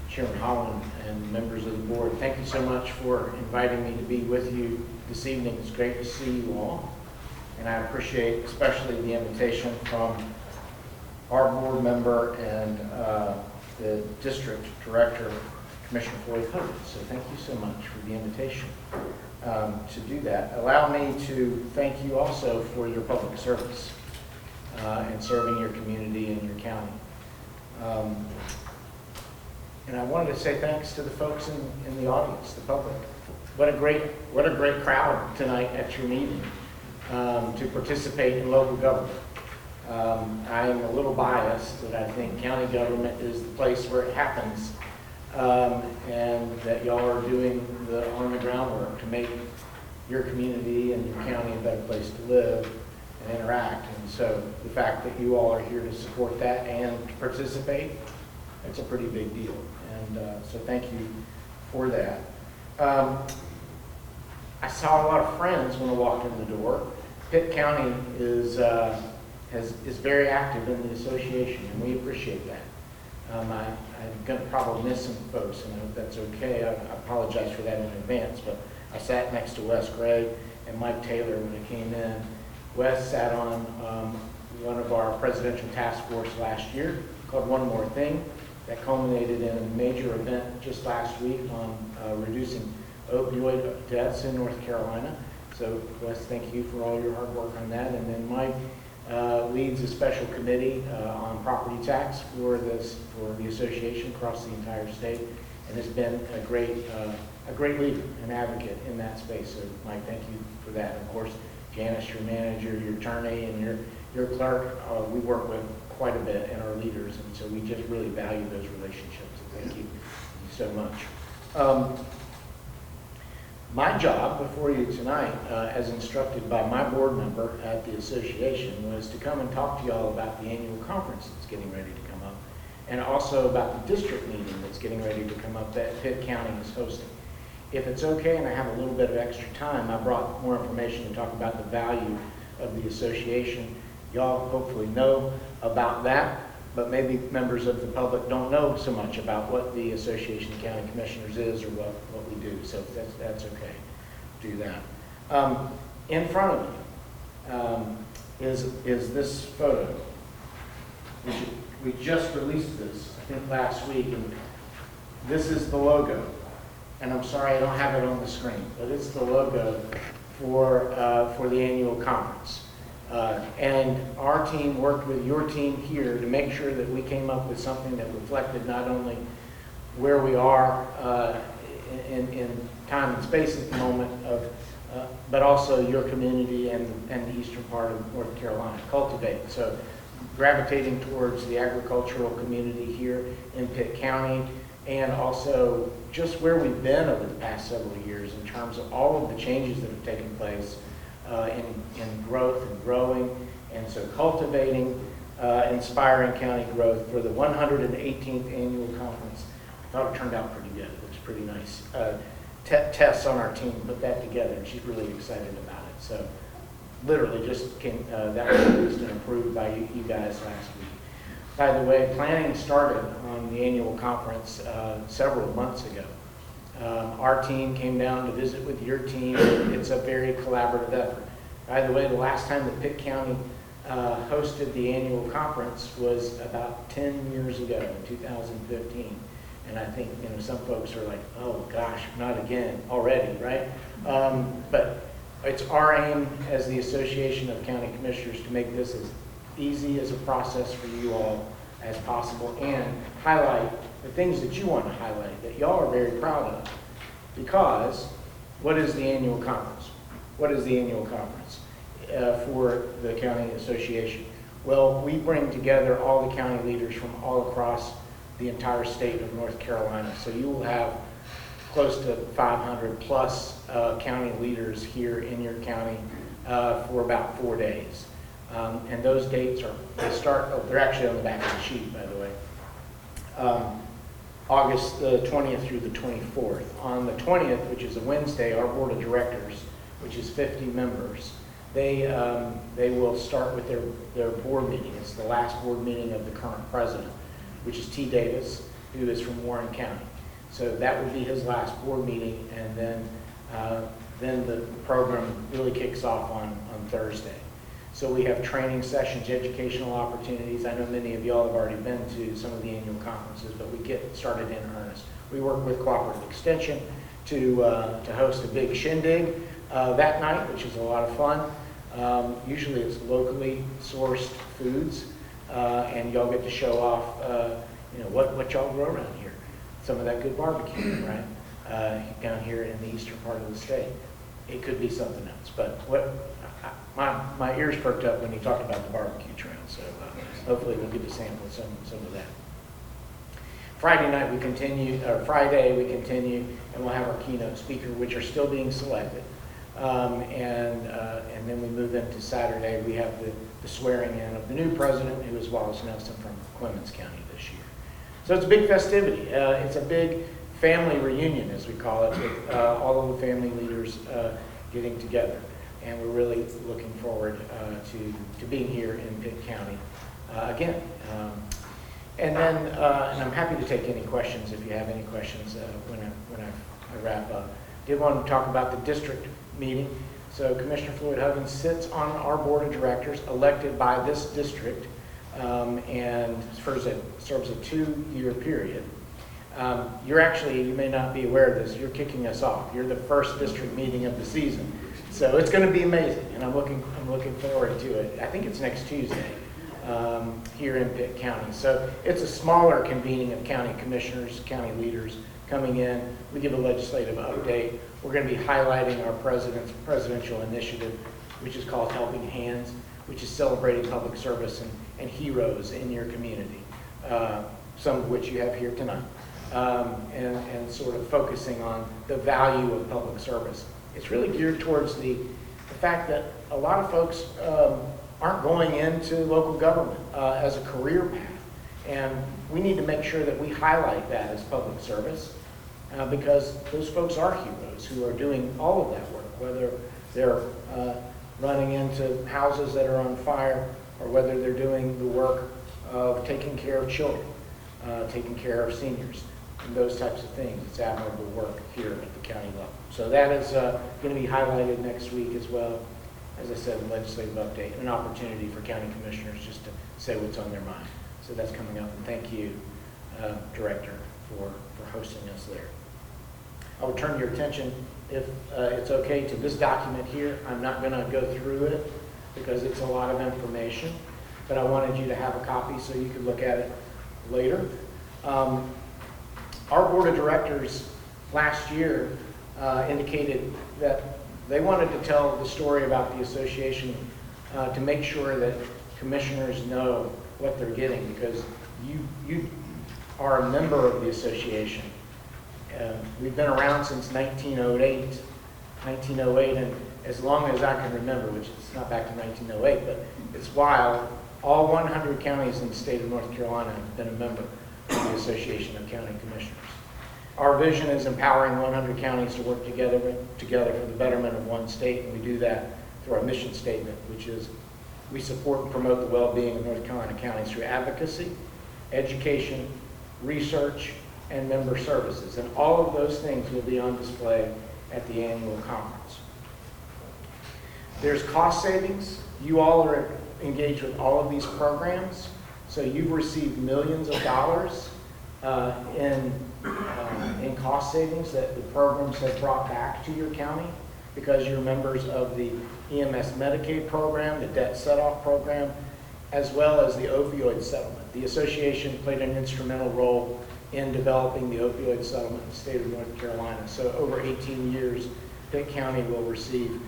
Chairman Holland and members of the board, thank you so much for inviting me to be with you this evening. It's great to see you all. And I appreciate especially the invitation from our board member and the district director, Commissioner Floyd Hubbard. So thank you so much for the invitation to do that. Allow me to thank you also for your public service and serving your community and your county. And I wanted to say thanks to the folks in the audience, the public. What a great crowd tonight at your meeting to participate in local government. I am a little biased that I think county government is the place where it happens, and that y'all are doing the on-the-ground work to make your community and your county a better place to live and interact. And so the fact that you all are here to support that and to participate, it's a pretty big deal. And so thank you for that. I saw a lot of friends when I walked in the door. Pitt County is very active in the association, and we appreciate that. I'm going to probably miss some folks, and I hope that's okay. I apologize for that in advance, but I sat next to Wes Gray and Mike Taylor when I came in. Wes sat on one of our presidential task force last year called One More Thing. That culminated in a major event just last week on reducing opioid deaths in North Carolina. So Wes, thank you for all your hard work on that. And then Mike leads a special committee on property tax for the association across the entire state, and has been a great leader and advocate in that space. So Mike, thank you for that. And of course, Janice, your manager, your attorney, and your clerk, we work with quite a bit, and our leaders, and so we just really value those relationships. So thank you so much. My job before you tonight, as instructed by my board member at the association, was to come and talk to y'all about the annual conference that's getting ready to come up, and also about the district meeting that's getting ready to come up that Pitt County is hosting. If it's okay and I have a little bit of extra time, I brought more information to talk about the value of the association. Y'all hopefully know about that, but maybe members of the public don't know so much about what the Association of County Commissioners is or what we do, so that's okay. Do that. In front of you is this photo. We just released this, I think last week, and this is the logo. And I'm sorry I don't have it on the screen, but it's the logo for the annual conference. And our team worked with your team here to make sure that we came up with something that reflected not only where we are in time and space at the moment, but also your community and the eastern part of North Carolina. Cultivate. So gravitating towards the agricultural community here in Pitt County, and also just where we've been over the past several years in terms of all of the changes that have taken place in growth and growing. And so cultivating, inspiring county growth for the 118th annual conference. I thought it turned out pretty good. It looks pretty nice. Tess on our team put that together, and she's really excited about it. So literally just came, that was released and approved by you guys last week. By the way, planning started on the annual conference several months ago. Our team came down to visit with your team. It's a very collaborative effort. By the way, the last time that Pitt County hosted the annual conference was about 10 years ago, in 2015. And I think, some folks are like, oh gosh, not again already, right? But it's our aim as the Association of County Commissioners to make this as easy as a process for you all as possible, and highlight the things that you want to highlight, that y'all are very proud of. Because what is the annual conference? What is the annual conference for the county association? Well, we bring together all the county leaders from all across the entire state of North Carolina. So you will have close to 500 plus county leaders here in your county for about 4 days. And those dates they're actually on the back of the sheet, by the way. August the 20th through the 24th. On the 20th, which is a Wednesday, our board of directors, which is 50 members, they will start with their board meeting. It's the last board meeting of the current president, which is T. Davis, who is from Warren County. So that would be his last board meeting, and then the program really kicks off on Thursday. So we have training sessions, educational opportunities. I know many of y'all have already been to some of the annual conferences, but we get started in earnest. We work with Cooperative Extension to host a big shindig that night, which is a lot of fun. Usually it's locally sourced foods, and y'all get to show off what y'all grow around here. Some of that good barbecue, right? Down here in the eastern part of the state. It could be something else, but my ears perked up when he talked about the barbecue trail, so hopefully we'll get to sample some of that. Friday we continue, and we'll have our keynote speaker, which are still being selected. And then we move into Saturday. We have the swearing in of the new president, who is Wallace Nelson from Clemens County this year. So it's a big festivity. It's a big family reunion, as we call it, with all of the family leaders getting together. And we're really looking forward to being here in Pitt County again. And I'm happy to take any questions if you have any questions when I wrap up. Did want to talk about the district meeting. So Commissioner Floyd Huggins sits on our board of directors elected by this district and serves a 2-year period. You may not be aware of this, you're kicking us off. You're the first district meeting of the season. So it's going to be amazing, and I'm looking forward to it. I think it's next Tuesday here in Pitt County. So it's a smaller convening of county commissioners, county leaders coming in. We give a legislative update. We're going to be highlighting our presidential initiative, which is called Helping Hands, which is celebrating public service and heroes in your community, some of which you have here tonight, and sort of focusing on the value of public service. It's really geared towards the fact that a lot of folks aren't going into local government as a career path. And we need to make sure that we highlight that as public service because those folks are heroes who are doing all of that work, whether they're running into houses that are on fire or whether they're doing the work of taking care of children, taking care of seniors, and those types of things. It's admirable work here at the county level. So that is going to be highlighted next week as well. As I said, a legislative update, and an opportunity for county commissioners just to say what's on their mind. So that's coming up, and thank you, Director, for hosting us there. I will turn your attention, if it's okay, to this document here. I'm not going to go through it because it's a lot of information, but I wanted you to have a copy so you could look at it later. Our board of directors last year indicated that they wanted to tell the story about the association to make sure that commissioners know what they're getting, because you are a member of the association. We've been around since 1908, and as long as I can remember, which is not back to 1908, but it's wild, all 100 counties in the state of North Carolina have been a member of the Association of County Commissioners. Our vision is empowering 100 counties to work together for the betterment of one state, and we do that through our mission statement, which is we support and promote the well-being of North Carolina counties through advocacy, education, research, and member services. And all of those things will be on display at the annual conference. There's cost savings. You all are engaged with all of these programs, so you've received millions of dollars in cost savings that the programs have brought back to your county because you're members of the EMS Medicaid program, the debt set-off program, as well as the opioid settlement. The association played an instrumental role in developing the opioid settlement in the state of North Carolina. So over 18 years, Pitt County will receive,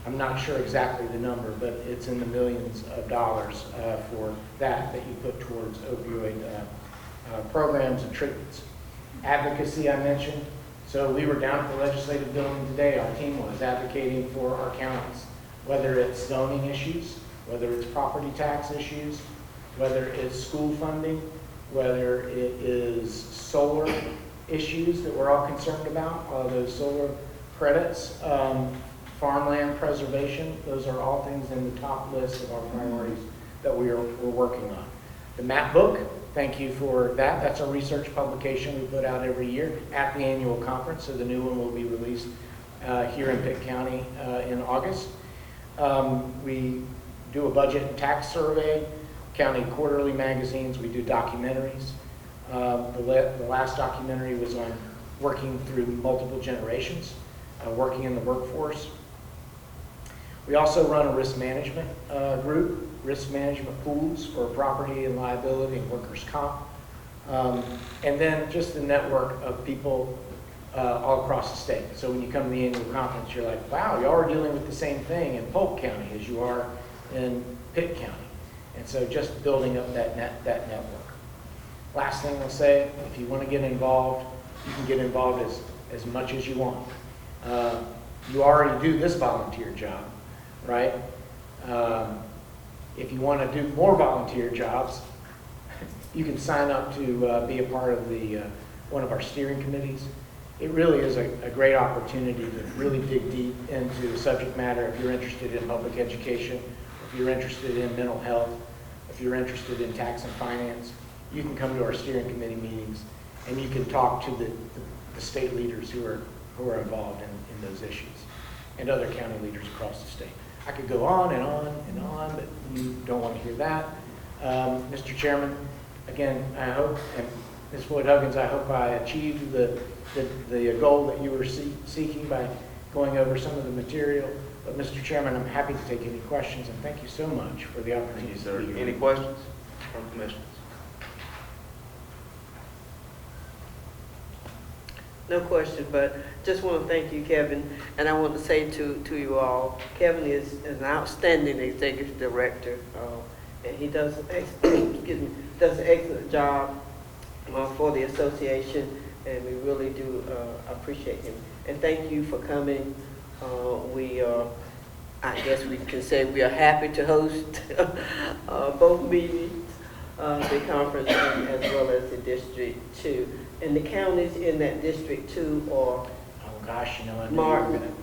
I'm not sure exactly the number, but it's in the millions of dollars for that you put towards opioid programs and treatments. Advocacy, I mentioned. So we were down at the legislative building today. Our team was advocating for our counties, whether it's zoning issues, whether it's property tax issues, whether it's school funding, whether it is solar issues that we're all concerned about, those solar credits, farmland preservation. Those are all things in the top list of our priorities that we're working on. The map book, thank you for that. That's a research publication we put out every year at the annual conference, so the new one will be released here in Pitt County in August. We do a budget and tax survey, county quarterly magazines, we do documentaries. The last documentary was on working through multiple generations, working in the workforce. We also run a risk management group, risk management pools for property and liability and workers' comp. And then just the network of people all across the state. So when you come to the annual conference, you're like, wow, y'all are dealing with the same thing in Polk County as you are in Pitt County. And so just building up that network. Last thing I'll say, if you want to get involved, you can get involved as much as you want. You already do this volunteer job, right? If you want to do more volunteer jobs, you can sign up to be a part of one of our steering committees. It really is a great opportunity to really dig deep into the subject matter if you're interested in public education, if you're interested in mental health, if you're interested in tax and finance. You can come to our steering committee meetings and you can talk to the state leaders who are involved in those issues and other county leaders across the state. I could go on and on and on, but you don't want to hear that. Mr. Chairman, again, I hope, and Ms. Floyd-Huggins, I hope I achieved the goal that you were seeking by going over some of the material. But Mr. Chairman, I'm happy to take any questions, and thank you so much for the opportunity. Thank you, sir. Any questions from commissioners? No question, but just want to thank you, Kevin, and I want to say to you all, Kevin is an outstanding executive director, and he does an excellent job for the association, and we really do appreciate him. And thank you for coming. I guess we can say we are happy to host both meetings, the conference as well as the District 2. And the counties in that District 2 are I Martin,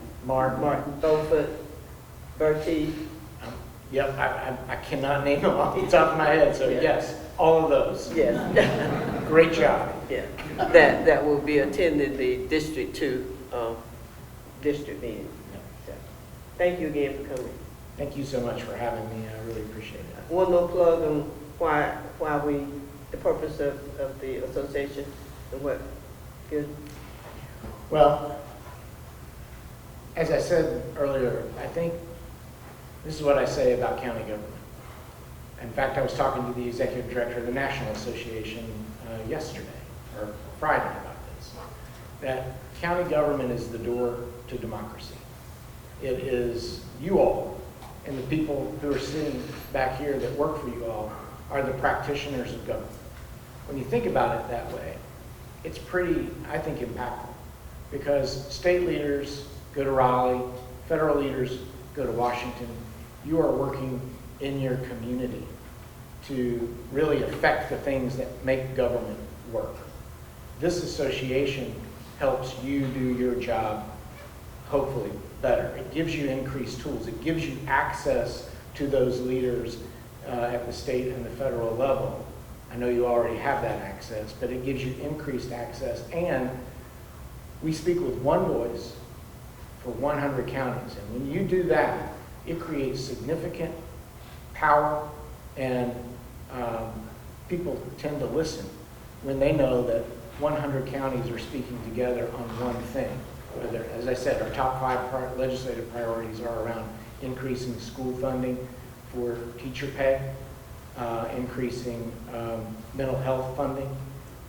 Beaufort, Bertie, Yep, I cannot name them off the top of my head, so Yeah. yes, all of those. Yes. Great job. Yeah, that will be attending the District 2 district meeting. So, thank you again for coming. Thank you so much for having me. I really appreciate that. One more plug on why we, the purpose of the association and what good. Well, as I said earlier, I think this is what I say about county government. In fact, I was talking to the executive director of the National Association yesterday, or Friday, about this, that county government is the door to democracy. It is you all, and the people who are sitting back here that work for you all are the practitioners of government. When you think about it that way, it's pretty, I think, impactful, because state leaders go to Raleigh, federal leaders go to Washington. You are working in your community to really affect the things that make government work. This association helps you do your job, hopefully, better. It gives you increased tools. It gives you access to those leaders at the state and the federal level. I know you already have that access, but it gives you increased access. And we speak with one voice for 100 counties. And when you do that, it creates significant power, and people tend to listen when they know that 100 counties are speaking together on one thing. As I said, our top 5 legislative priorities are around increasing school funding for teacher pay, increasing mental health funding,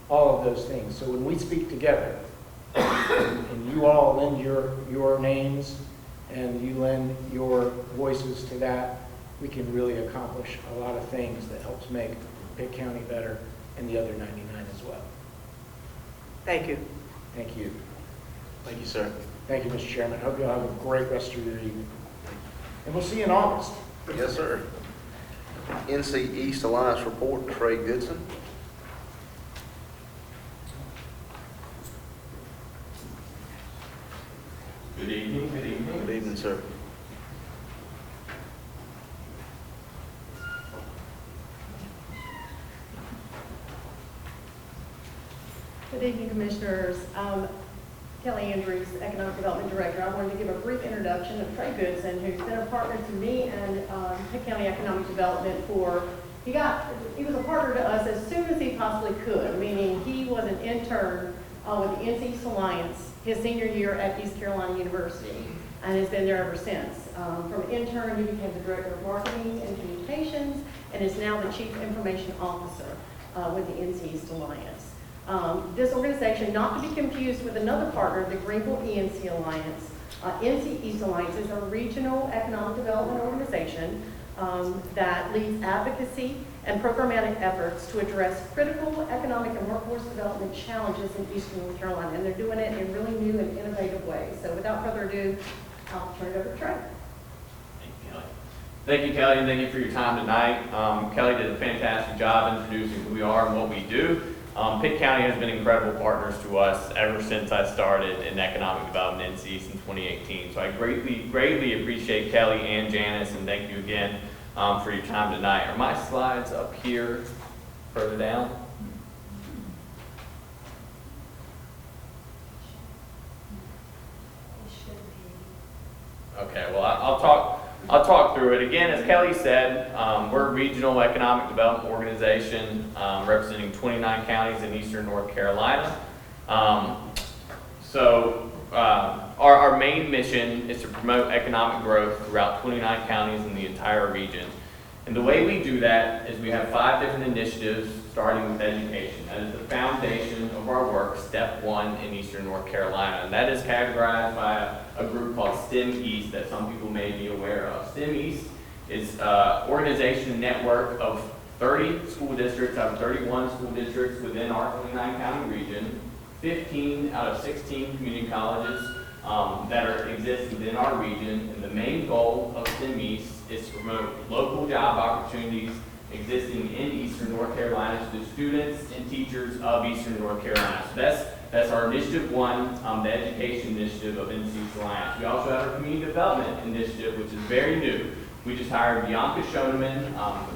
all of those things. So when we speak together, and you all lend your names and you lend your voices to that, we can really accomplish a lot of things that helps make Pitt County better and the other 99 as well. Thank you. Thank you. Thank you, sir. Thank you, Mr. Chairman. Hope you all have a great rest of your evening. And we'll see you in August. Yes, sir. NC East Alliance report, Trey Goodson. Good evening. Good evening. Good evening, sir. Good evening, Commissioners. Kelly Andrews, Economic Development Director. I wanted to give a brief introduction of Trey Goodson, who's been a partner to me and Pitt County Economic Development for, he was a partner to us as soon as he possibly could, meaning he was an intern with the NC East Alliance his senior year at East Carolina University and has been there ever since. From intern, he became the Director of Marketing and Communications and is now the Chief Information Officer with the NC East Alliance. This organization, not to be confused with another partner, the Greenville ENC Alliance. NC East Alliance is a regional economic development organization that leads advocacy and programmatic efforts to address critical economic and workforce development challenges in Eastern North Carolina. And they're doing it in really new and innovative ways. So without further ado, I'll turn it over to Trey. Thank you, Kelly, and thank you for your time tonight. Kelly did a fantastic job introducing who we are and what we do. Pitt County has been incredible partners to us ever since I started in economic development in NC in 2018. So I greatly appreciate Kelly and Janice, and thank you again for your time tonight. Are my slides up here further down? Okay, well, I'll talk through it. Again, as Kelly said, we're a regional economic development organization representing 29 counties in Eastern North Carolina. Our main mission is to promote economic growth throughout 29 counties in the entire region. And the way we do that is we have 5 different initiatives, starting with education. That is the foundation of our work, step 1 in Eastern North Carolina. And that is categorized by a group called STEM East that some people may be aware of. STEM East is an organization network of 30 school districts out of 31 school districts within our 29 county region, 15 out of 16 community colleges that exist within our region. And the main goal of STEM East is to promote local job opportunities existing in Eastern North Carolina to the students and teachers of Eastern North Carolina. So that's our initiative 1, the education initiative of NC East Alliance. We also have our community development initiative, which is very new. We just hired Bianca Schoeneman,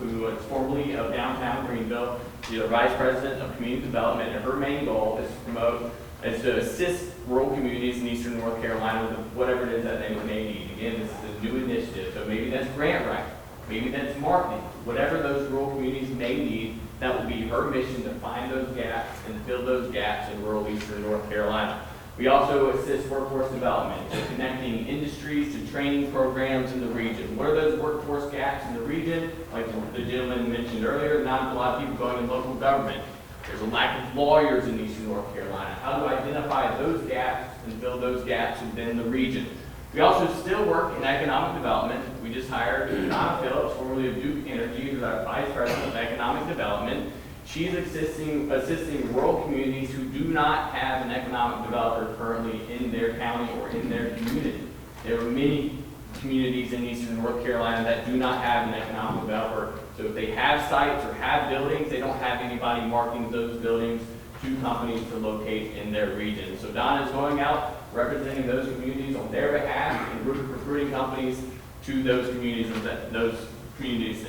who was formerly of downtown Greenville. She's the Vice President of Community Development, and her main goal is to assist rural communities in eastern North Carolina with whatever it is that they may need. Again, this is a new initiative, so maybe that's grant writing, maybe that's marketing, whatever those rural communities may need, that will be her mission to find those gaps and fill those gaps in rural eastern North Carolina. We also assist workforce development, connecting industries to training programs in the region. What are those workforce gaps in the region? Like the gentleman mentioned earlier, not a lot of people going to local government. There's a lack of lawyers in eastern North Carolina. How do I identify those gaps and fill those gaps within the region? We also still work in economic development. We just hired Donna Phillips, formerly of Duke Energy, who's our Vice President of Economic Development. She's assisting rural communities who do not have an economic developer currently in their county or in their community. There are many communities in eastern North Carolina that do not have an economic developer. So if they have sites or have buildings, they don't have anybody marking those buildings to companies to locate in their region. So Donna is going out, representing those communities on their behalf and recruiting companies to those communities,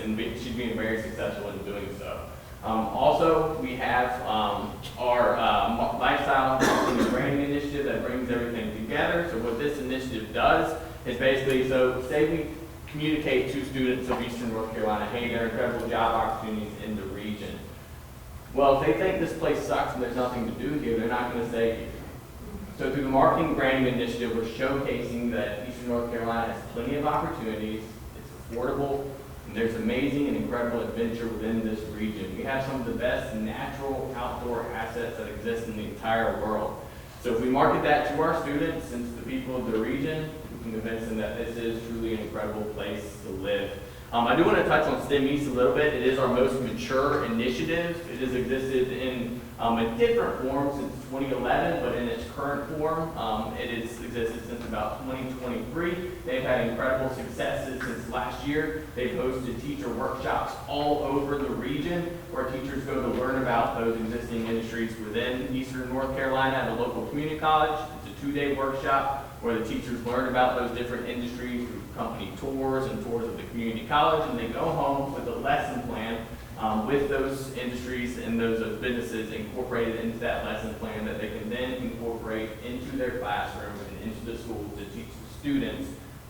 and she's being very successful in doing so. Also, we have our lifestyle marketing and branding initiative that brings everything together. So what this initiative does is basically, so say we communicate to students of eastern North Carolina, hey, there are incredible job opportunities in the region. Well, if they think this place sucks and there's nothing to do here, they're not going to stay here. So through the marketing and branding initiative, we're showcasing that eastern North Carolina has plenty of opportunities, it's affordable, and there's amazing and incredible adventure within this region. We have some of the best natural outdoor assets that exist in the entire world. So if we market that to our students and to the people of the region, we can convince them that this is truly an incredible place to live. I do want to touch on STEM East a little bit. It is our most mature initiative. It has existed in a different form since 2011, but in its current form, it has existed since about 2023. They've had incredible successes since last year. They've hosted teacher workshops all over the region where teachers go to learn about those existing industries within eastern North Carolina at a local community college. It's a 2-day workshop where the teachers learn about those different industries through company tours and tours of the community college, and they go home with a lesson plan with those industries and those businesses incorporated into that lesson plan that they can then incorporate into their classroom and into the schools to teach the students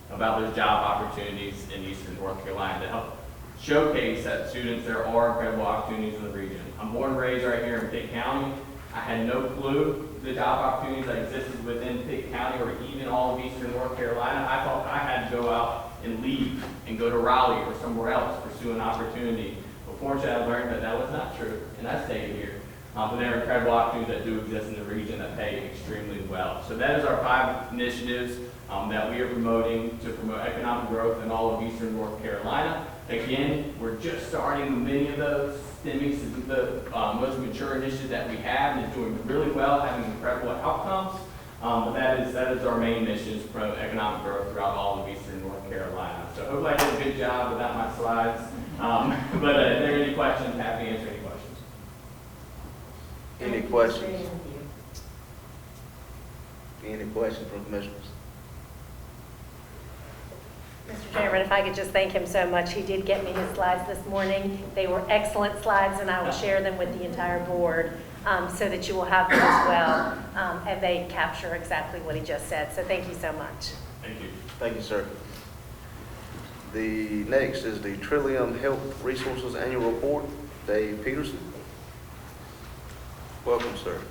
about those job opportunities in eastern North Carolina to help showcase that students there are incredible opportunities in the region. I'm born and raised right here in Pitt County. I had no clue the job opportunities that existed within Pitt County or even all of eastern North Carolina. I thought I had to go out and leave and go to Raleigh or somewhere else to pursue an opportunity. But fortunately, I learned that that was not true, and I stayed here. But there are incredible opportunities that do exist in the region that pay extremely well. So that is our 5 initiatives that we are promoting to promote economic growth in all of eastern North Carolina. Again, we're just starting with many of those. STEM East is the most mature initiative that we have, and it's doing really well, having incredible outcomes. But that is our main mission, is to promote economic growth throughout all of eastern North Carolina. So hopefully I did a good job without my slides. But if there are any questions, happy to answer any questions. Any questions? Any questions from commissioners? Mr. Chairman, if I could just thank him so much. He did get me his slides this morning. They were excellent slides, and I will share them with the entire board so that you will have them as well. And they capture exactly what he just said. So thank you so much. Thank you. Thank you, sir. The next is the Trillium Health Resources Annual Report. Dave Peterson. Welcome, sir.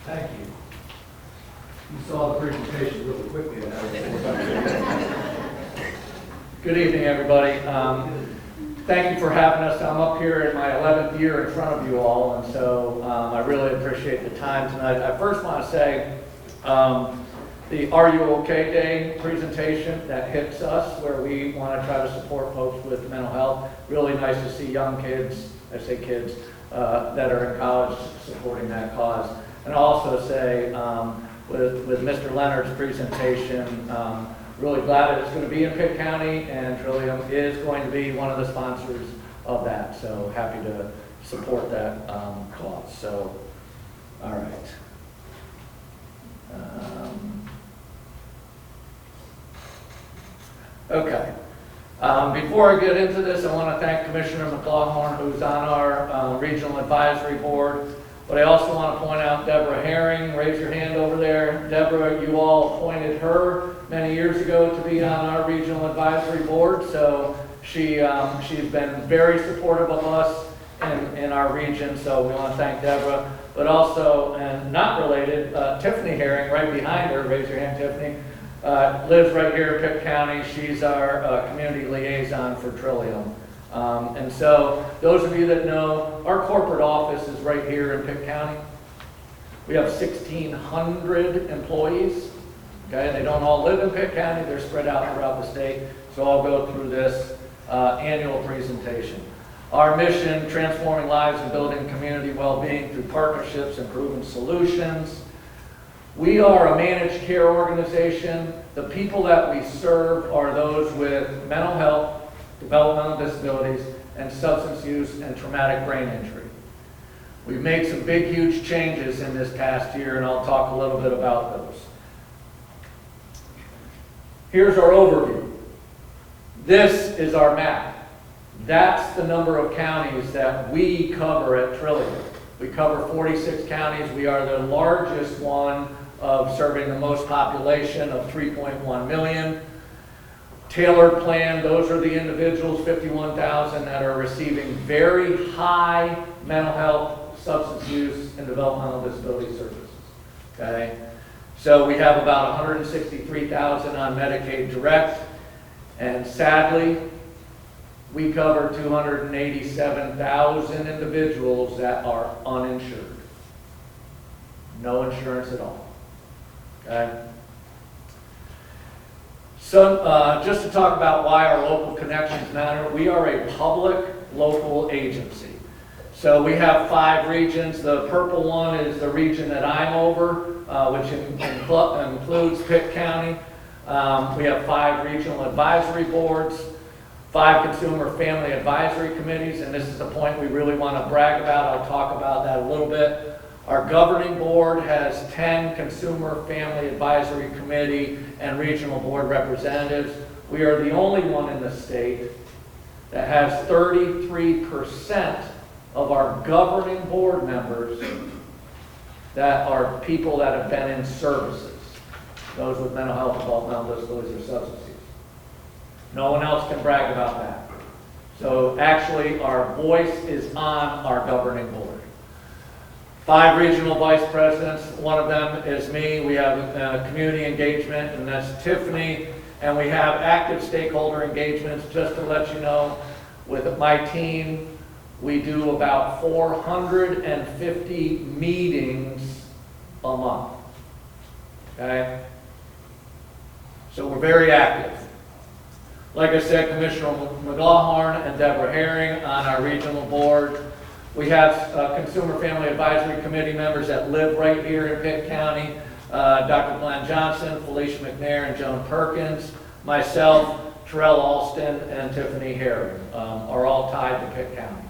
Thank you. You saw the presentation really quickly. Good evening, everybody. Thank you for having us. I'm up here in my 11th year in front of you all, and so I really appreciate the time tonight. I first want to say the Are You OK Day presentation that hits us, where we want to try to support folks with mental health. Really nice to see young kids, I say kids, that are in college supporting that cause. And also say with Mr. Leonard's presentation, really glad that it's going to be in Pitt County, and Trillium is going to be one of the sponsors of that. So happy to support that cause. So, all right. Okay. Before I get into this, I want to thank Commissioner McLaughlin, who's on our Regional Advisory Board. But I also want to point out Deborah Herring. Raise your hand over there. Deborah, you all appointed her many years ago to be on our Regional Advisory Board. So she's been very supportive of us in our region. So we want to thank Deborah. But also, and not related, Tiffany Herring, right behind her. Raise your hand, Tiffany. Lives right here in Pitt County. She's our community liaison for Trillium. And so those of you that know, our corporate office is right here in Pitt County. We have 1,600 employees. Okay, they don't all live in Pitt County. They're spread out throughout the state. So I'll go through this annual presentation. Our mission, transforming lives and building community well-being through partnerships and proven solutions. We are a managed care organization. The people that we serve are those with mental health, developmental disabilities, and substance use and traumatic brain injury. We've made some big, huge changes in this past year, and I'll talk a little bit about those. Here's our overview. This is our map. That's the number of counties that we cover at Trillium. We cover 46 counties. We are the largest one of serving the most population of 3.1 million. Tailored plan, those are the individuals, 51,000, that are receiving very high mental health, substance use, and developmental disability services. Okay? So we have about 163,000 on Medicaid Direct, and sadly, we cover 287,000 individuals that are uninsured. No insurance at all. Okay? So just to talk about why our local connections matter, we are a public local agency. So we have 5 regions. The purple one is the region that I'm over, which includes Pitt County. We have 5 regional advisory boards, 5 consumer family advisory committees, and this is the point we really want to brag about. I'll talk about that a little bit. Our governing board has 10 consumer family advisory committee and regional board representatives. We are the only one in the state that has 33% of our governing board members that are people that have been in services, those with mental health, developmental disabilities, or substance use. No one else can brag about that. So actually, our voice is on our governing board. 5 regional vice presidents. One of them is me. We have community engagement, and that's Tiffany. And we have active stakeholder engagements. Just to let you know, with my team, we do about 450 meetings a month. Okay? So we're very active. Like I said, Commissioner McLaughlin and Deborah Herring on our regional board. We have Consumer Family Advisory Committee members that live right here in Pitt County. Dr. Glenn Johnson, Felicia McNair, and Joan Perkins. Myself, Terrell Alston, and Tiffany Herring are all tied to Pitt County.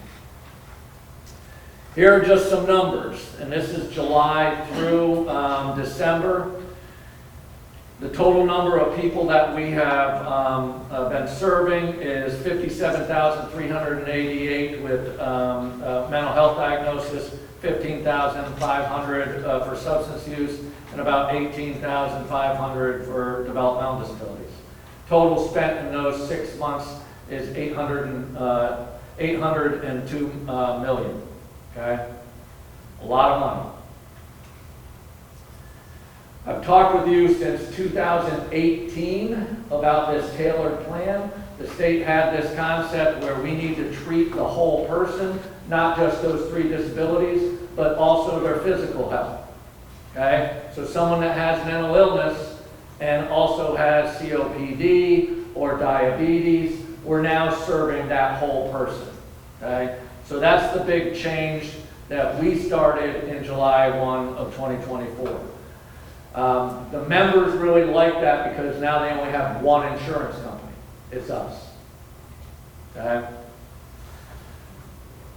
Here are just some numbers, and this is July through December. The total number of people that we have been serving is 57,388 with mental health diagnosis, 15,500 for substance use, and about 18,500 for developmental disabilities. Total spent in those 6 months is $802 million. Okay, a lot of money. I've talked with you since 2018 about this tailored plan. The state had this concept where we need to treat the whole person, not just those 3 disabilities, but also their physical health. Okay? So someone that has mental illness and also has COPD or diabetes, we're now serving that whole person. Okay? So that's the big change that we started in July 1 of 2024. The members really like that because now they only have one insurance company. It's us. Okay?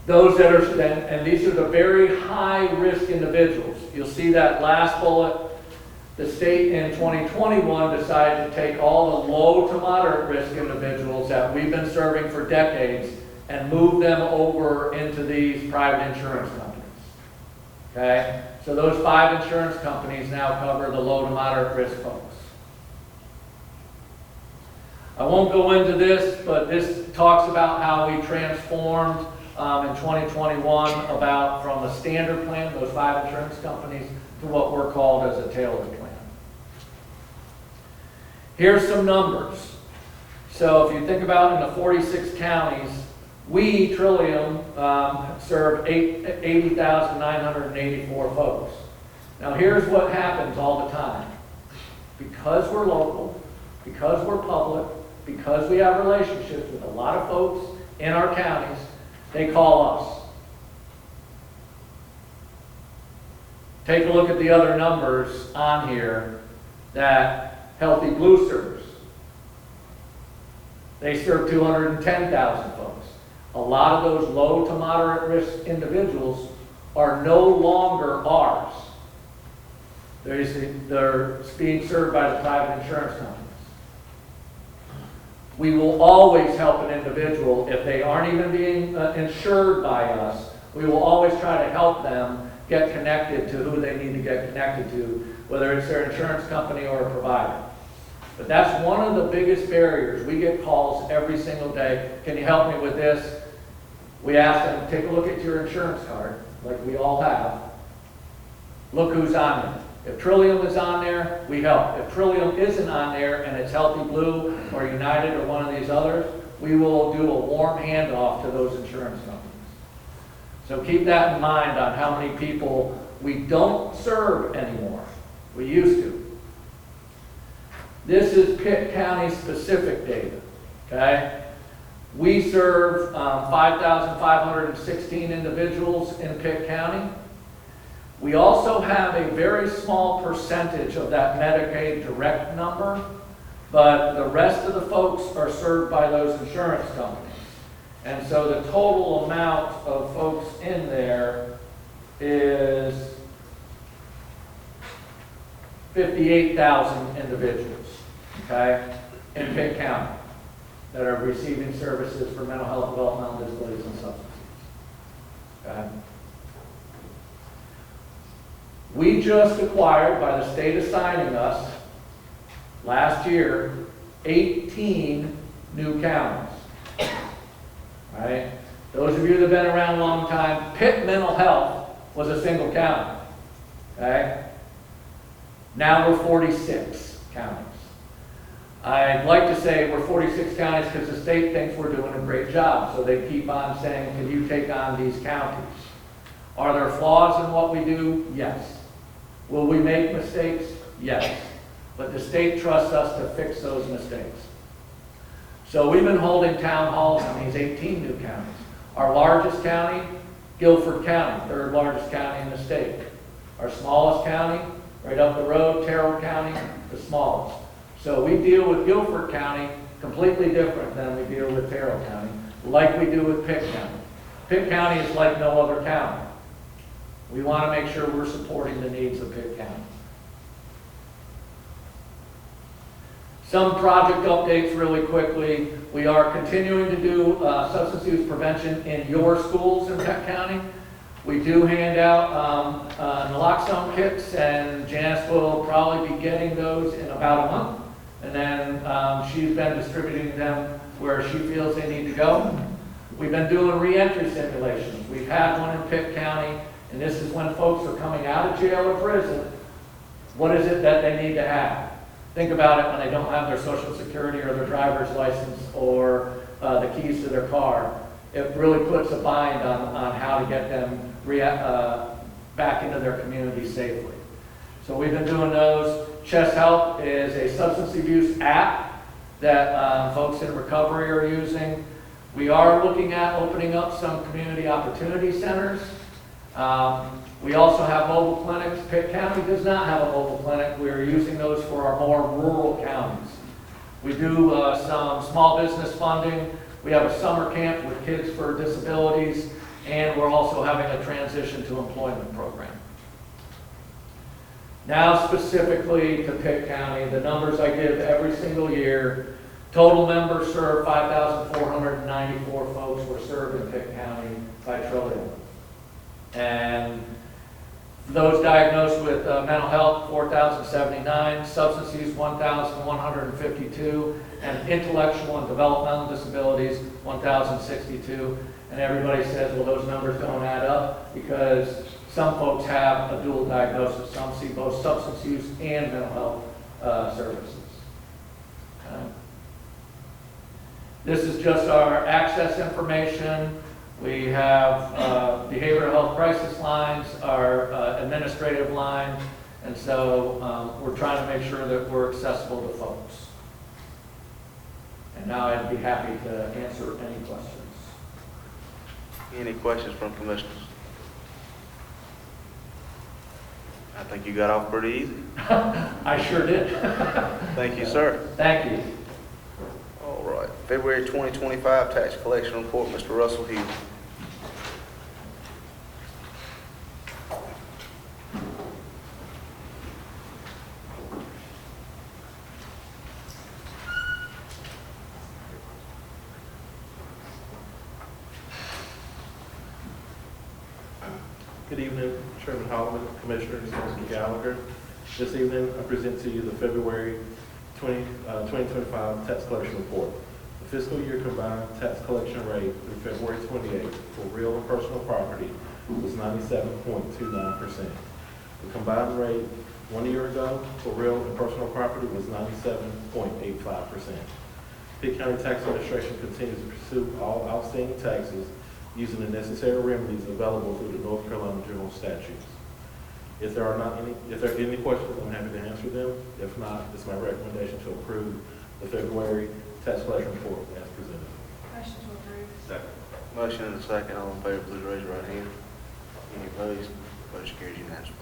Those that are, and these are the very high risk individuals. You'll see that last bullet. the state in 2021 decided to take all the low to moderate risk individuals that we've been serving for decades and move them over into these private insurance companies. Okay? So those 5 insurance companies now cover the low to moderate risk folks. I won't go into this, but this talks about how we transformed in 2021 about from a standard plan, those 5 insurance companies, to what we're called as a tailored plan. Here's some numbers. So if you think about in the 46 counties, we, Trillium, serve 80,984 folks. Now here's what happens all the time. Because we're local, because we're public, because we have relationships with a lot of folks in our counties, they call us. Take a look at the other numbers on here that Healthy Blue serves. They serve 210,000 folks. A lot of those low to moderate risk individuals are no longer ours. They're being served by the private insurance companies. We will always help an individual if they aren't even being insured by us. We will always try to help them get connected to who they need to get connected to, whether it's their insurance company or a provider. But that's one of the biggest barriers. We get calls every single day. Can you help me with this? We ask them, take a look at your insurance card, like we all have. Look who's on there. If Trillium is on there, we help. If Trillium isn't on there and it's Healthy Blue or United or one of these others, we will do a warm handoff to those insurance companies. So keep that in mind on how many people we don't serve anymore. We used to. This is Pitt County specific data, okay? We serve 5,516 individuals in Pitt County. We also have a very small percentage of that Medicaid direct number, but the rest of the folks are served by those insurance companies. And so the total amount of folks in there is 58,000 individuals, okay, in Pitt County that are receiving services for mental health, developmental disabilities, and substance use. Okay? We just acquired, by the state assigning us, last year, 18 new counties. Right? Those of you that have been around a long time, Pitt Mental Health was a single county. Okay? Now we're 46 counties. I'd like to say we're 46 counties because the state thinks we're doing a great job, so they keep on saying, can you take on these counties? Are there flaws in what we do? Yes. Will we make mistakes? Yes. But the state trusts us to fix those mistakes. So we've been holding town halls in these 18 new counties. Our largest county, Guilford County, 3rd largest county in the state. Our smallest county, right up the road, Terrell County, the smallest. So we deal with Guilford County completely different than we deal with Terrell County, like we do with Pitt County. Pitt County is like no other county. We want to make sure we're supporting the needs of Pitt County. Some project updates really quickly. We are continuing to do substance use prevention in your schools in Pitt County. We do hand out naloxone kits, and Janice will probably be getting those in about a month. And then she's been distributing them where she feels they need to go. We've been doing reentry simulations. We've had one in Pitt County, and this is when folks are coming out of jail or prison. What is it that they need to have? Think about it when they don't have their Social Security or their driver's license or the keys to their car. It really puts a bind on how to get them back into their community safely. So we've been doing those. Chest Help is a substance abuse app that folks in recovery are using. We are looking at opening up some community opportunity centers. We also have mobile clinics. Pitt County does not have a mobile clinic. We are using those for our more rural counties. We do some small business funding. We have a summer camp with Kids for Disabilities, and we're also having a transition to employment program. Now specifically to Pitt County, the numbers I give every single year, total members served, 5,494 folks were served in Pitt County by Trillium. And those diagnosed with mental health, 4,079, substance use, 1,152, and intellectual and developmental disabilities, 1,062. And everybody says, well, those numbers don't add up because some folks have a dual diagnosis. Some see both substance use and mental health services. Okay. This is just our access information. We have behavioral health crisis lines, our administrative line, and so we're trying to make sure that we're accessible to folks. And now I'd be happy to answer any questions. Any questions from commissioners? I think you got off pretty easy. I sure did. Thank you, sir. Thank you. All right, February 2025 tax collection report, Mr. Russell Hill. Good evening, Chairman Holloman, Commissioners, Mr. Gallagher. This evening, I present to you the February 2025 tax collection report. The fiscal year combined tax collection rate through February 28th for real and personal property was 97.29%. The combined rate 1 year ago for real and personal property was 97.85%. Pitt County Tax Administration continues to pursue all outstanding taxes using the necessary remedies available through the North Carolina General Statutes. If there are any questions, I'm happy to answer them. If not, it's my recommendation to approve the February tax collection report as presented. Motion to approve. Second. Motion and a second. All in favor, please raise your right hand. Any opposed? Motion carries unanimously.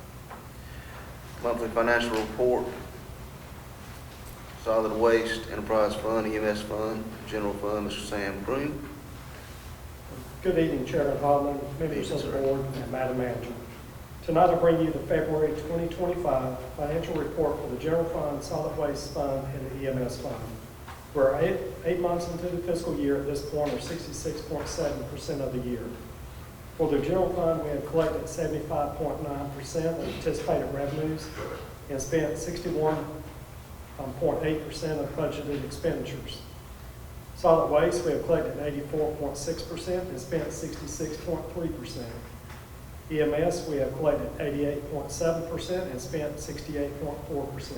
Monthly financial report. Solid Waste Enterprise Fund, EMS Fund, General Fund, Mr. Sam Green. Good evening, Chairman Hodman, members of the board, and Madam Manager. Tonight I bring you the February 2025 financial report for the General Fund, Solid Waste Fund, and the EMS Fund. We're eight months into the fiscal year at this point, or 66.7% of the year. For the General Fund, we have collected 75.9% of anticipated revenues and spent 61.8% of budgeted expenditures. Solid waste, we have collected 84.6% and spent 66.3%. EMS, we have collected 88.7% and spent 68.4%.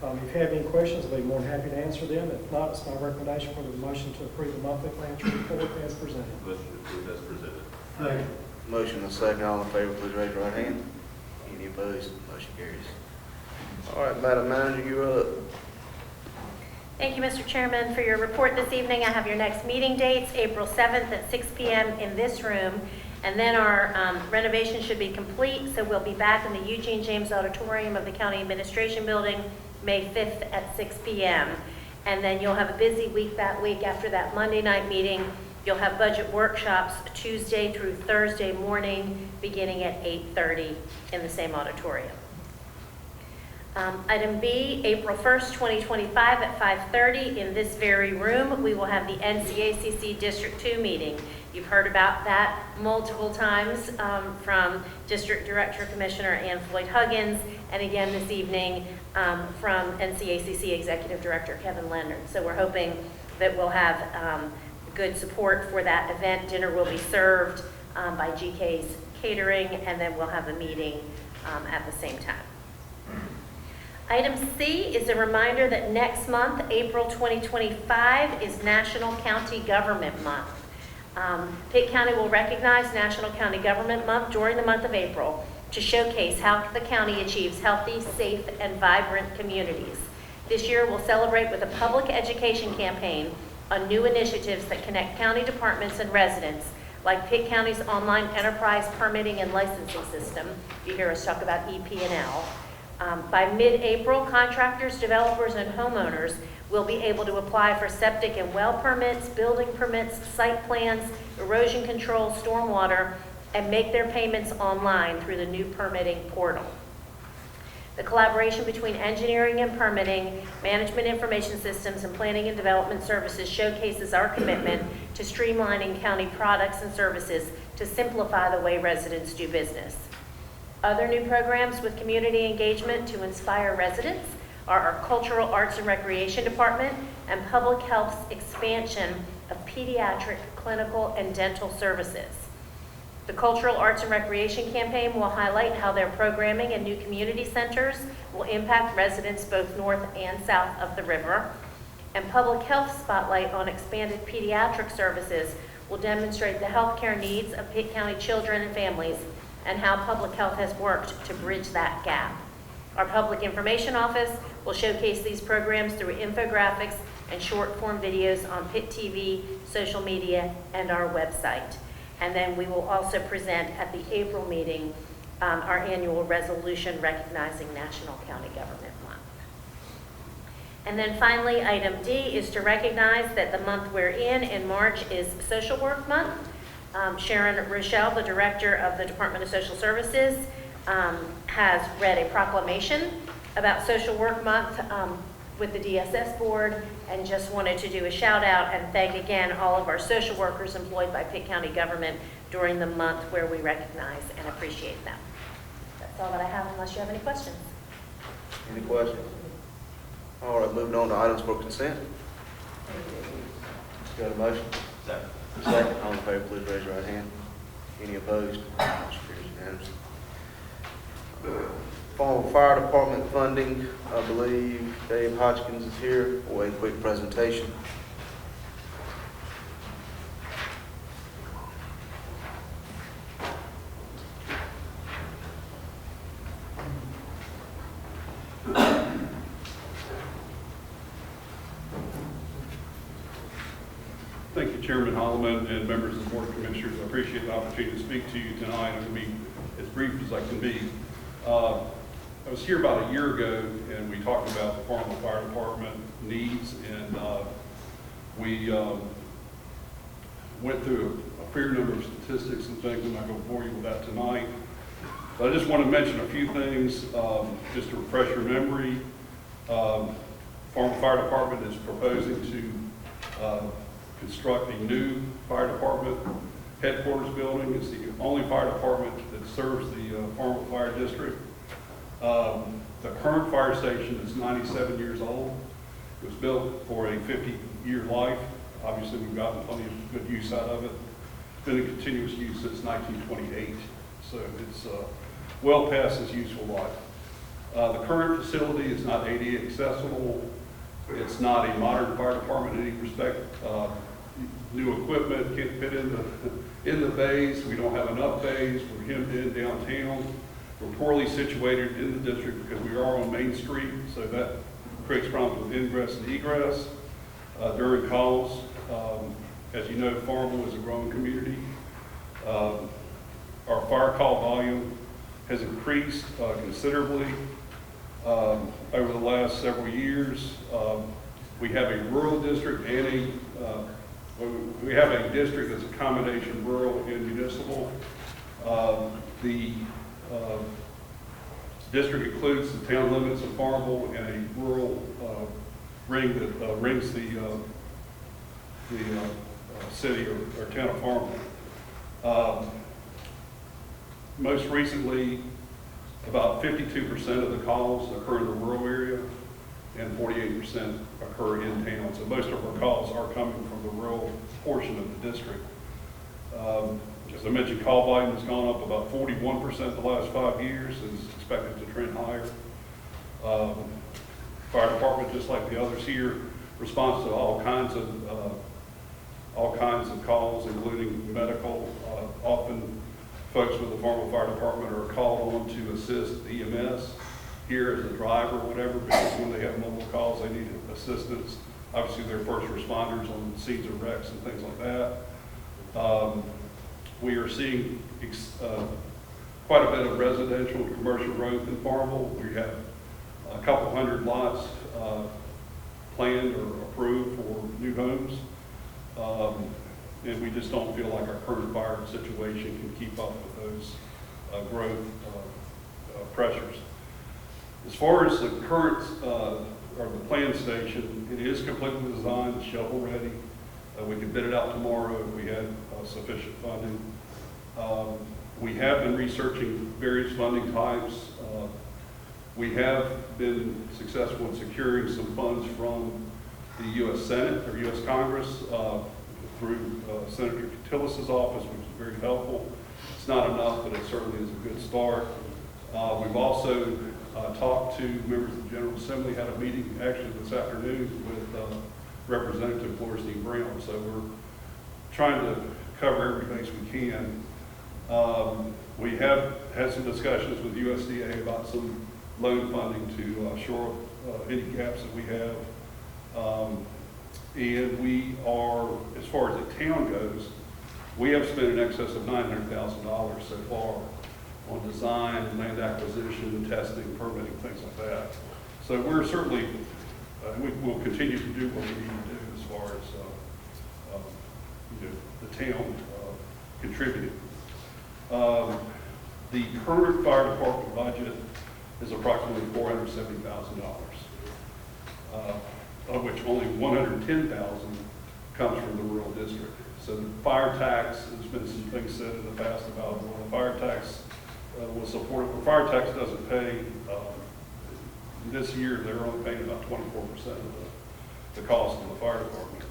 If you have any questions, I'll be more than happy to answer them. If not, it's my recommendation for the motion to approve the monthly financial report as presented. Motion to approve as presented. Second. Motion and a second. All in favor, please raise your right hand. Any opposed? Motion carries. All right, Madam Manager, you're up. Thank you, Mr. Chairman, for your report this evening. I have your next meeting dates, April 7th at 6 p.m. in this room. And then our renovation should be complete, so we'll be back in the Eugene James Auditorium of the County Administration Building May 5th at 6 p.m. And then you'll have a busy week that week after that Monday night meeting. You'll have budget workshops Tuesday through Thursday morning, beginning at 8:30 in the same auditorium. Item B, April 1st, 2025 at 5:30 in this very room, we will have the NCACC District 2 meeting. You've heard about that multiple times from District Director Commissioner Ann Floyd Huggins, and again this evening from NCACC Executive Director Kevin Leonard. So we're hoping that we'll have good support for that event. Dinner will be served by GK's Catering, and then we'll have a meeting at the same time. Item C is a reminder that next month, April 2025, is National County Government Month. Pitt County will recognize National County Government Month during the month of April to showcase how the county achieves healthy, safe, and vibrant communities. This year, we'll celebrate with a public education campaign on new initiatives that connect county departments and residents, like Pitt County's online enterprise permitting and licensing system. You hear us talk about EP&L. By mid-April, contractors, developers, and homeowners will be able to apply for septic and well permits, building permits, site plans, erosion control, stormwater, and make their payments online through the new permitting portal. The collaboration between engineering and permitting, management information systems, and planning and development services showcases our commitment to streamlining county products and services to simplify the way residents do business. Other new programs with community engagement to inspire residents are our Cultural Arts and Recreation Department and Public Health's expansion of pediatric, clinical, and dental services. The Cultural Arts and Recreation campaign will highlight how their programming and new community centers will impact residents both north and south of the river. And Public Health spotlight on expanded pediatric services will demonstrate the healthcare needs of Pitt County children and families and how Public Health has worked to bridge that gap. Our Public Information Office will showcase these programs through infographics and short-form videos on Pitt TV, social media, and our website. And then we will also present at the April meeting our annual resolution recognizing National County Government Month. And then finally, item D is to recognize that the month we're in March, is Social Work Month. Sharon Rochelle, the Director of the Department of Social Services, has read a proclamation about Social Work Month with the DSS board, and just wanted to do a shout out and thank again all of our social workers employed by Pitt County government during the month where we recognize and appreciate them. That's all that I have unless you have any questions. Any questions? All right, moving on to items for consent. Got a motion? Second. Second, all in favor, please raise your right hand. Any opposed? Motion carries unanimously. Former Fire Department funding, I believe Dave Hodgkins is here for a quick presentation. Thank you, Chairman Holloman and members of the Board of Commissioners. I appreciate the opportunity to speak to you tonight. I'm going to be as brief as I can be. I was here about a year ago, and we talked about the Farmville Fire Department needs, and we went through a fair number of statistics and things. I'm not going to bore you with that tonight. But I just want to mention a few things, just to refresh your memory. Farmville Fire Department is proposing to construct a new fire department headquarters building. It's the only fire department that serves the Farmville Fire District. The current fire station is 97 years old. It was built for a 50-year life. Obviously, we've gotten plenty of good use out of it. It's been in continuous use since 1928, so it's well past its useful life. The current facility is not ADA accessible. It's not a modern fire department in any respect. New equipment can't fit in the bays. We don't have enough bays. We're hemmed in downtown. We're poorly situated in the district because we are on Main Street, so that creates problems with ingress and egress during calls. As you know, Farmville is a growing community. Our fire call volume has increased considerably over the last several years. We have a rural district and we have a district that's a combination rural and municipal. The district includes the town limits of Farmville and a rural ring that rings the city or town of Farmville. Most recently, about 52% of the calls occur in the rural area and 48% occur in town. So most of our calls are coming from the rural portion of the district. As I mentioned, call volume has gone up about 41% the last 5 years and is expected to trend higher. Fire department, just like the others here, responds to all kinds of calls, including medical. Often folks with the Farmville Fire Department are called on to assist the EMS here as a driver or whatever, because when they have mobile calls, they need assistance. Obviously, they're first responders on scenes of wrecks and things like that. We are seeing quite a bit of residential and commercial growth in Farmville. We have a couple hundred lots planned or approved for new homes. And we just don't feel like our current fire situation can keep up with those growth pressures. As far as the current, or the planned station, it is completely designed, shovel ready. We could bid it out tomorrow if we had sufficient funding. We have been researching various funding types. We have been successful in securing some funds from the U.S. Senate or U.S. Congress through Senator Tillis's office, which is very helpful. It's not enough, but it certainly is a good start. We've also talked to members of the General Assembly, had a meeting actually this afternoon with Representative Florstein Brown. So we're trying to cover every base we can. We have had some discussions with USDA about some loan funding to shore up any gaps that we have. And we are, as far as the town goes, we have spent in excess of $900,000 so far on design, land acquisition, testing, permitting, things like that. So we're certainly, we will continue to do what we need to do as far as the town contributing. The current fire department budget is approximately $470,000, of which only $110,000 comes from the rural district. So the fire tax, there's been some things said in the past about, well, the fire tax will support it. The fire tax doesn't pay, this year they're only paying about 24% of the cost of the fire department.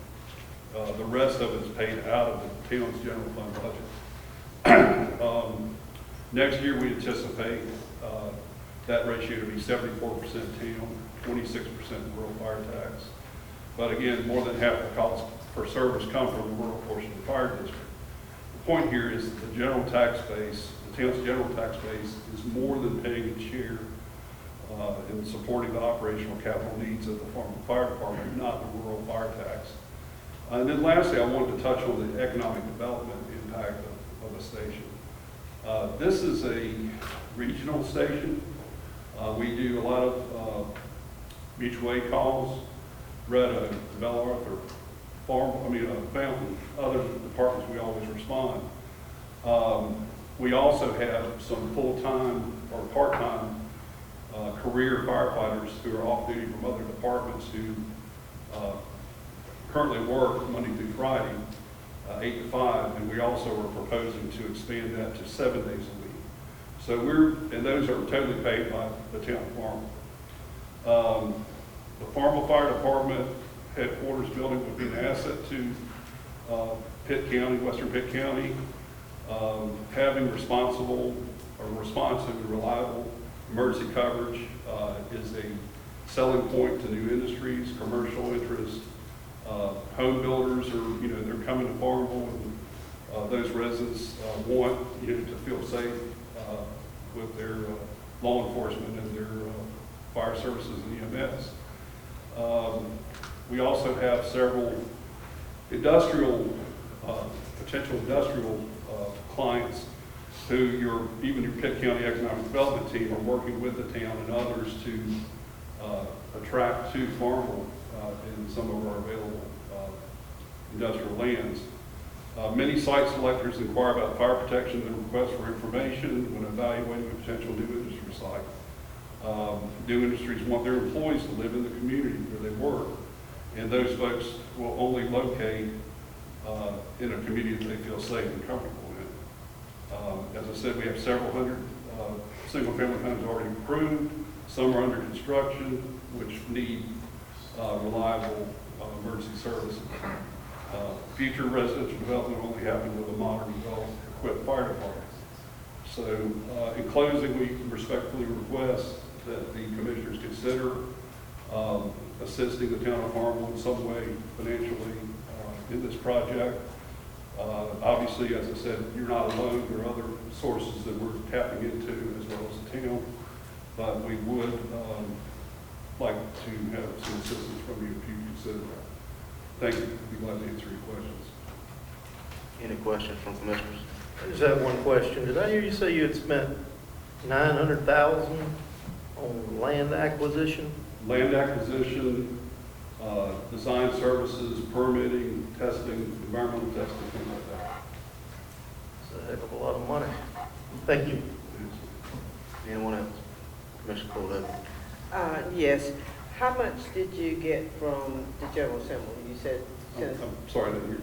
The rest of it is paid out of the town's general fund budget. Next year we anticipate that ratio to be 74% town, 26% rural fire tax. But again, more than half the cost for service come from the rural portion of the fire district. The point here is that the general tax base, the town's general tax base, is more than paying its share in supporting the operational capital needs of the fire department, not the rural fire tax. And then lastly, I wanted to touch on the economic development impact of the station. This is a regional station. We do a lot of mutual aid calls, Red Oak, Bell Arthur, Fountain, other departments we always respond. We also have some full-time or part-time career firefighters who are off duty from other departments who currently work Monday through Friday, 8 to 5, and we also are proposing to expand that to 7 days a week. So and those are totally paid by the town of Farmville. The Farmville Fire Department headquarters building would be an asset to Pitt County, Western Pitt County. Having responsive and reliable emergency coverage is a selling point to new industries, commercial interests. Home builders are, they're coming to Farmville, and those residents want to feel safe with their law enforcement and their fire services and EMS. We also have several potential industrial clients who even your Pitt County Economic Development team are working with the town and others to attract to Farmville in some of our available industrial lands. Many site selectors inquire about fire protection and request for information when evaluating a potential new industry site. New industries want their employees to live in the community where they work, and those folks will only locate in a community that they feel safe and comfortable in. As I said, we have several hundred single-family homes already approved. Some are under construction, which need reliable emergency services. Future residential development will only happen with a modern, well-equipped fire department. So in closing, we respectfully request that the commissioners consider assisting the town of Farmville in some way financially in this project. Obviously, as I said, you're not alone. There are other sources that we're tapping into as well as the town. But we would like to have some assistance from you if you consider that. Thank you. I'd be glad to answer your questions. Any questions from commissioners? I just have one question. Did I hear you say you had spent $900,000 on land acquisition? Land acquisition, design services, permitting, testing, environmental testing, things like that. It's a heck of a lot of money. Thank you. Anyone else? Commissioner Cordell. Yes. How much did you get from the General Assembly? You said, I'm sorry, I didn't hear.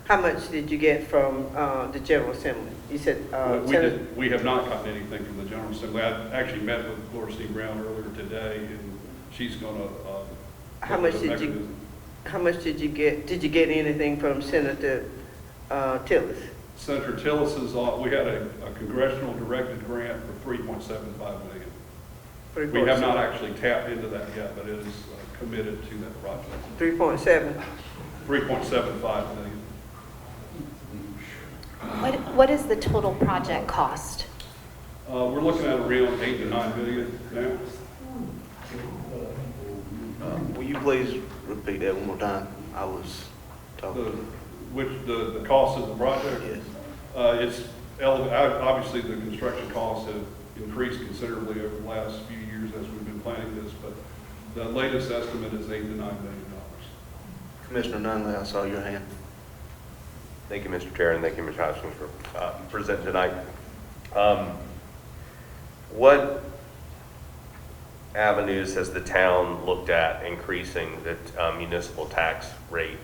how much did you get from the General Assembly? You said, We have not gotten anything from the General Assembly. I actually met with Laura C. Brown earlier today, and she's going to. How much did you get? Did you get anything from Senator Tillis? Senator Tillis's, we had a congressional directed grant for $3.75 million. We have not actually tapped into that yet, but it is committed to that project. 3.7? 3.75 million. What is the total project cost? We're looking at around 8 to 9 million now. Will you please repeat that one more time? I was talking. The cost of the project? Yes. It's obviously the construction costs have increased considerably over the last few years as we've been planning this, but the latest estimate is $8 to $9 million. Commissioner Nunley, I saw your hand. Thank you, Mr. Chair, and thank you, Ms. Hodgson, for presenting tonight. What avenues has the town looked at increasing the municipal tax rate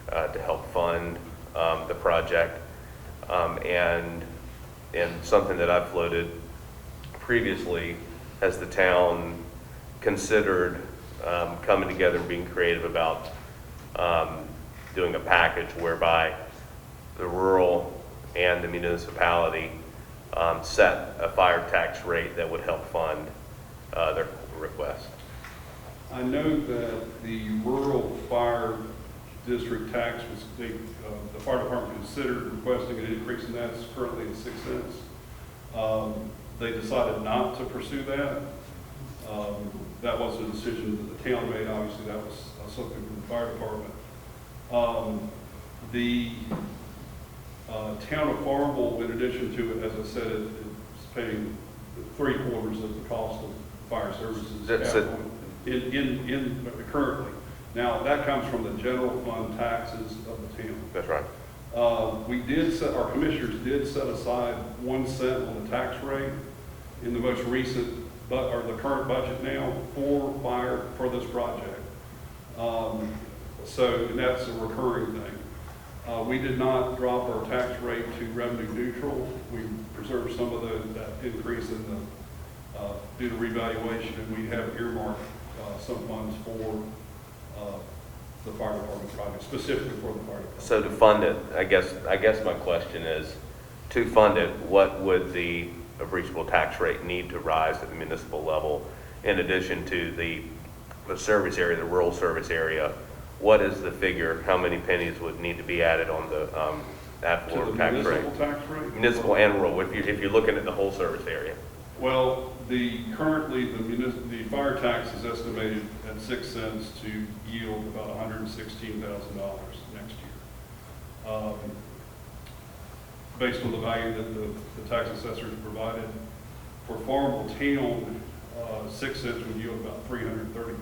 to help fund the project? And something that I've floated previously, has the town considered coming together and being creative about doing a package whereby the rural and the municipality set a fire tax rate that would help fund their request? I know that the rural fire district tax was, the fire department considered requesting an increase in that. It's currently at 6 cents. They decided not to pursue that. That was a decision that the town made. Obviously, that was something from the fire department. The town of Farmville, in addition to it, as I said, it's paying 3/4 of the cost of fire services currently. Now, that comes from the general fund taxes of the town. That's right. Our commissioners did set aside 1 cent on the tax rate in the most recent, or the current budget now for this project. And that's a recurring thing. We did not drop our tax rate to revenue neutral. We preserved some of that increase in due to revaluation, and we have earmarked some funds for the fire department project, specifically for the fire department. So to fund it, I guess my question is, to fund it, what would the appreciable tax rate need to rise at the municipal level, in addition to the service area, the rural service area? What is the figure? How many pennies would need to be added on the ad valorem tax rate? Municipal tax rate? Municipal and rural, if you're looking at the whole service area. Well, currently the fire tax is estimated at 6 cents to yield about $116,000 next year. Based on the value that the tax assessors provided. For Farmville town, 6 cents would yield about $330,000.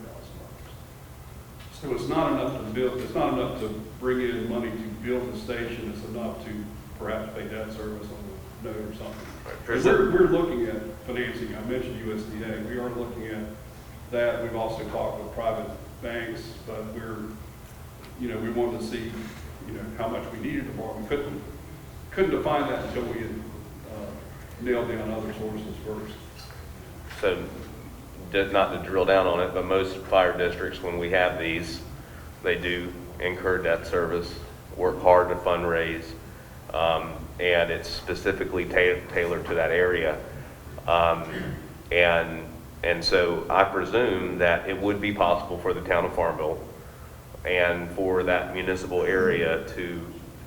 So it's not enough to build, it's not enough to bring in money to build the station, it's enough to perhaps pay debt service on the note or something. Right. We're looking at financing. I mentioned USDA. We are looking at that. We've also talked with private banks, but we wanted to see, how much we needed to borrow. We couldn't define that until we had nailed down other sources first. So, not to drill down on it, but most fire districts, when we have these, they do incur debt service, work hard to fundraise, and it's specifically tailored to that area. And so I presume that it would be possible for the town of Farmville and for that municipal area to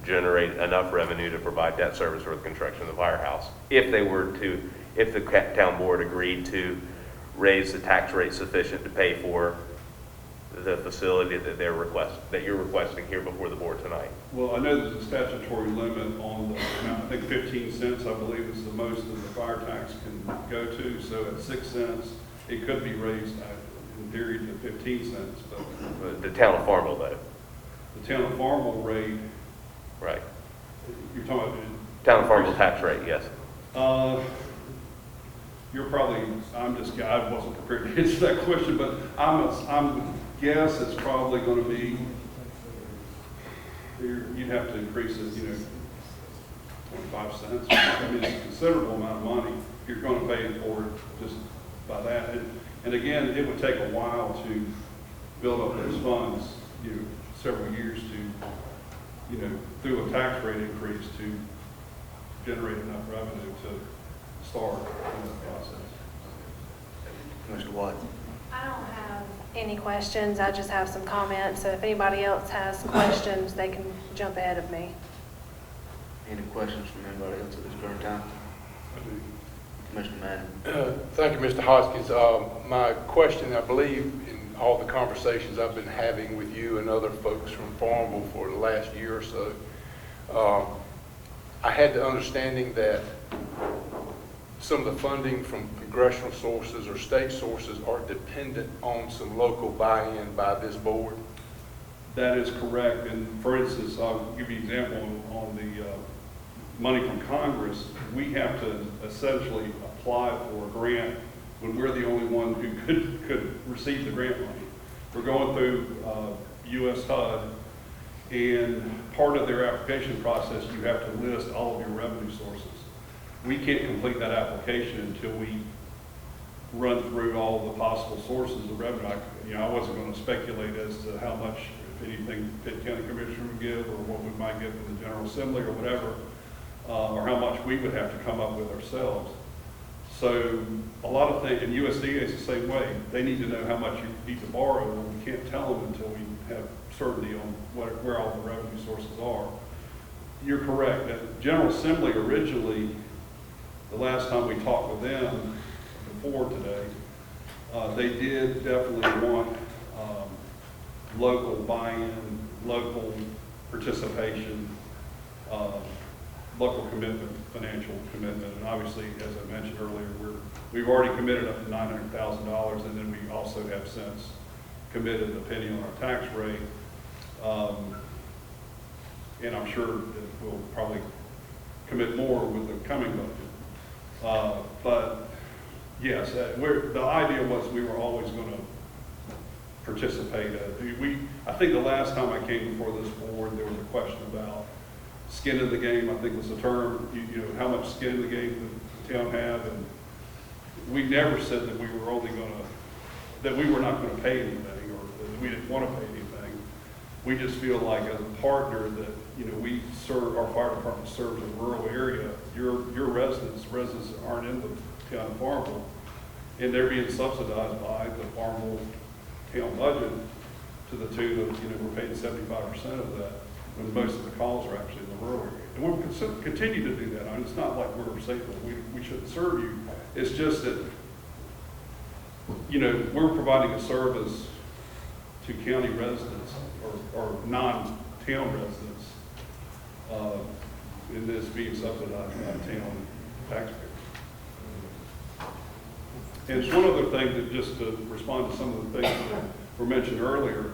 generate enough revenue to provide debt service for the construction of the firehouse. If the town board agreed to raise the tax rate sufficient to pay for the facility that you're requesting here before the board tonight. Well, I know there's a statutory limit on the amount. I think 15 cents, I believe, is the most that the fire tax can go to. So at 6 cents, it could be raised in theory to 15 cents. But the town of Farmville, though. The town of Farmville rate. Right. You're talking about town of Farmville tax rate, yes. you're probably, I wasn't prepared to answer that question, but I'm guess it's probably gonna be, you'd have to increase it, 25 cents. I mean, it's a considerable amount of money. You're gonna pay for it just by that. And again, it would take a while to build up those funds, several years to, through a tax rate increase to generate enough revenue to start in the process. Mr. White? I don't have any questions. I just have some comments. So if anybody else has questions, they can jump ahead of me. Any questions from anybody else at this current time? Commissioner Madden? Thank you, Mr. Hoskins. My question, I believe, in all the conversations I've been having with you and other folks from Farmville for the last year or so, I had the understanding that some of the funding from congressional sources or state sources are dependent on some local buy-in by this board. That is correct. And for instance, I'll give you an example on the money from Congress. We have to essentially apply for a grant when we're the only one who could receive the grant money. We're going through US HUD, and part of their application process, you have to list all of your revenue sources. We can't complete that application until we run through all the possible sources of revenue. I wasn't going to speculate as to how much, if anything, Pitt County Commissioner would give, or what we might get from the General Assembly, or whatever, or how much we would have to come up with ourselves. So a lot of things, and USDA is the same way. They need to know how much you need to borrow, and we can't tell them until we have certainty on where all the revenue sources are. You're correct. At General Assembly originally, the last time we talked with them, before today, they did definitely want local buy-in, local participation, local commitment, financial commitment. And obviously, as I mentioned earlier, we've already committed up to $900,000, and then we also have since committed, depending on our tax rate. And I'm sure that we'll probably commit more with the coming budget. But yes, the idea was we were always going to participate. I think the last time I came before this board, there was a question about skin in the game, I think was the term, how much skin in the game did the town have, and we never said that we were only going to, that we were not going to pay anything, or that we didn't want to pay anything. We just feel like as a partner that, we serve, our fire department serves a rural area. Your residents aren't in the town of Farmville, and they're being subsidized by the Farmville town budget to the tune of, we're paying 75% of that, when most of the calls are actually in the rural area. And we'll continue to do that. I mean, it's not like we're saying that we shouldn't serve you. It's just that, we're providing a service to county residents or non-town residents, and this being subsidized by town taxpayers. And it's one other thing that, just to respond to some of the things that were mentioned earlier,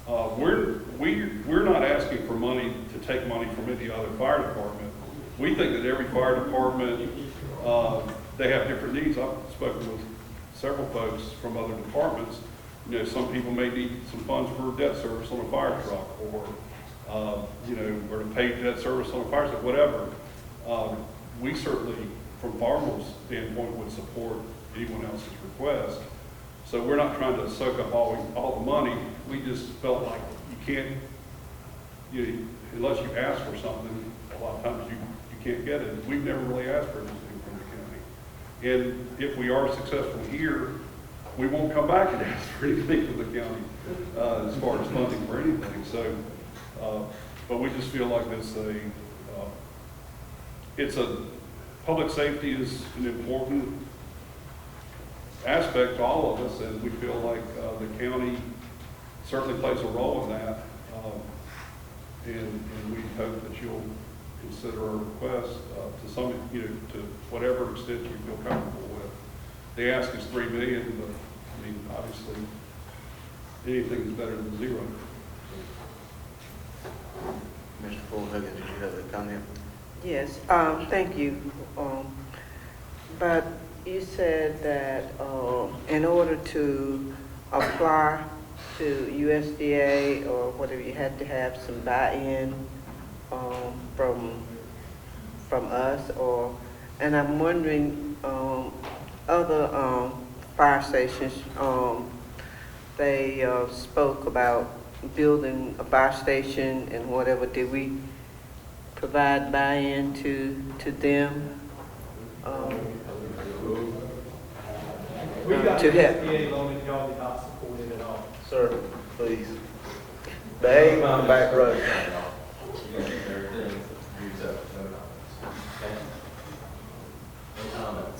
we're not asking for money to take money from any other fire department. We think that every fire department, they have different needs. I've spoken with several folks from other departments. Some people may need some funds for debt service on a fire truck, or or to pay debt service on a fire truck, whatever. We certainly, from Farmville's standpoint, would support anyone else's request. So we're not trying to soak up all the money. We just felt like you can't, unless you ask for something, a lot of times you can't get it. We've never really asked for anything from the county. And if we are successful here, we won't come back and ask for anything from the county as far as funding for anything. So, but we just feel like public safety is an important aspect to all of us, and we feel like the county certainly plays a role in that. And we hope that you'll consider our request to some, to whatever extent you feel comfortable with. The ask is $3 million, but I mean, obviously, anything is better than zero. Mr. Full-Huggins, did you have a comment? Yes, thank you. But you said that in order to apply to USDA or whatever, you had to have some buy-in from us, or, and I'm wondering, other fire stations, they spoke about building a fire station and whatever. Did we provide buy-in to them? We got To the help. SBA loan and y'all did not support it at all. Sir, please. Behave on the back road.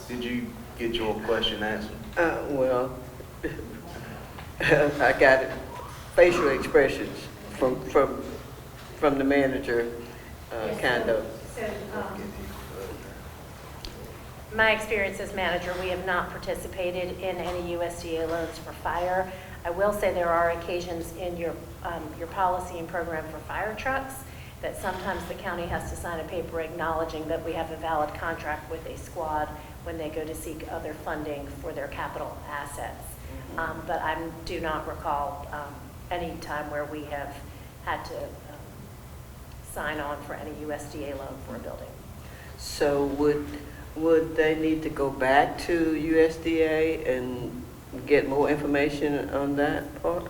Did you get your question answered? Well, I got it. Facial expressions from the manager, kind of. So, my experience as manager, we have not participated in any USDA loans for fire. I will say there are occasions in your policy and program for fire trucks that sometimes the county has to sign a paper acknowledging that we have a valid contract with a squad when they go to seek other funding for their capital assets. But I do not recall any time where we have had to sign on for any USDA loan for a building. So would they need to go back to USDA and get more information on that part?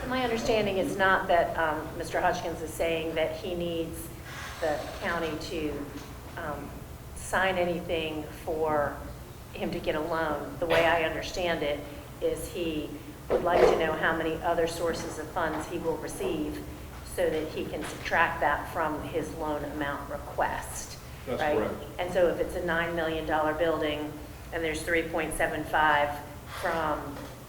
My understanding is not that Mr. Hutchins is saying that he needs the county to sign anything for him to get a loan. The way I understand it is he would like to know how many other sources of funds he will receive so that he can subtract that from his loan amount request. That's right? correct. And so if it's a $9 million building and there's 3.75 from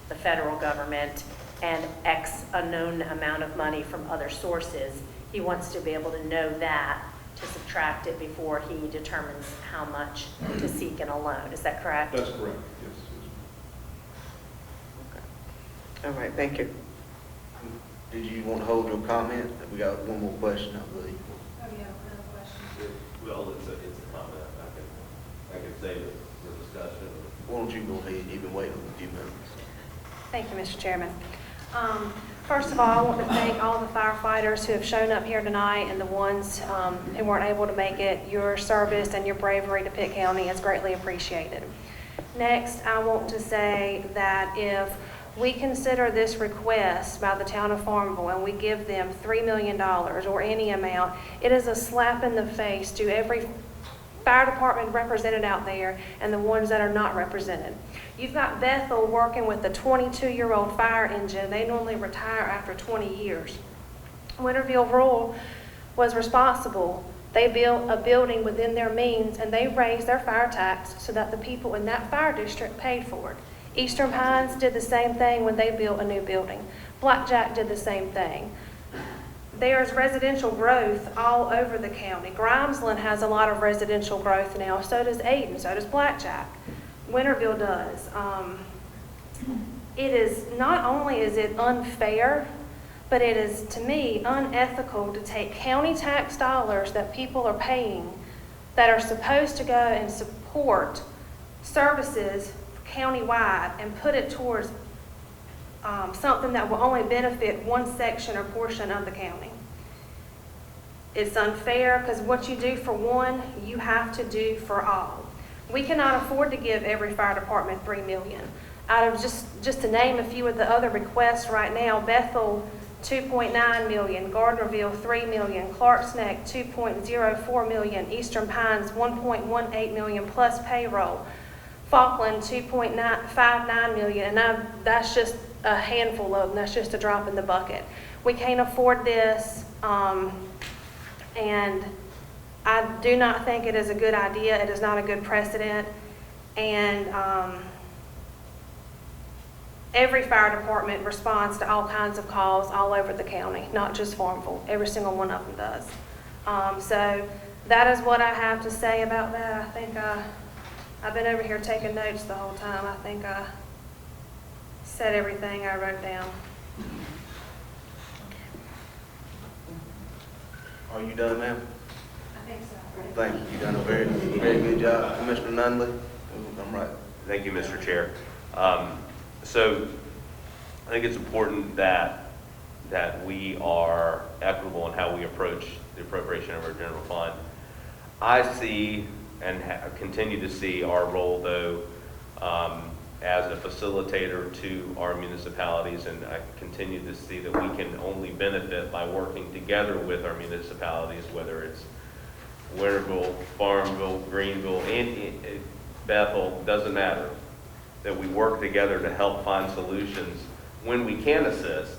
the federal government and X unknown amount of money from other sources, he wants to be able to know that to subtract it before he determines how much to seek in a loan. Is that correct? That's correct, yes. All right, thank you. Did you want to hold your comment? We got one more question, I believe. Oh, yeah, another question. Well, it's a comment. I can save it for discussion. Why don't you go ahead, you've been waiting a few minutes. Thank you, Mr. Chairman. First of all, I want to thank all the firefighters who have shown up here tonight and the ones who weren't able to make it. Your service and your bravery to Pitt County is greatly appreciated. Next, I want to say that if we consider this request by the town of Farmville and we give them $3 million or any amount, it is a slap in the face to every fire department represented out there and the ones that are not represented. You've got Bethel working with a 22-year-old fire engine. They normally retire after 20 years. Winterville Rural was responsible. They built a building within their means and they raised their fire tax so that the people in that fire district paid for it. Eastern Pines did the same thing when they built a new building. Blackjack did the same thing. There's residential growth all over the county. Grimesland has a lot of residential growth now. So does Ayden, so does Blackjack. Winterville does. It is, not only is it unfair, but it is, to me, unethical to take county tax dollars that people are paying that are supposed to go and support services countywide and put it towards something that will only benefit one section or portion of the county. It's unfair because what you do for one, you have to do for all. We cannot afford to give every fire department $3 million. Out of just to name a few of the other requests right now, Bethel, $2.9 million, Gardnerville, $3 million, Clark's Neck, $2.04 million, Eastern Pines, $1.18 million plus payroll, Falkland, $2.59 million, and that's just a handful of them. That's just a drop in the bucket. We can't afford this, and I do not think it is a good idea. It is not a good precedent, and every fire department responds to all kinds of calls all over the county, not just Farmville. Every single one of them does. So that is what I have to say about that. I think I've been over here taking notes the whole time. I think I said everything I wrote down. Are you done, ma'am? I think so. Thank you. You've done a very, very good job. Commissioner Nunley? I'm right. Thank you, Mr. Chair. So I think it's important that we are equitable in how we approach the appropriation of our general fund. I see and continue to see our role, though, as a facilitator to our municipalities, and I continue to see that we can only benefit by working together with our municipalities, whether it's Winterville, Farmville, Greenville, and Bethel, doesn't matter, that we work together to help find solutions when we can assist.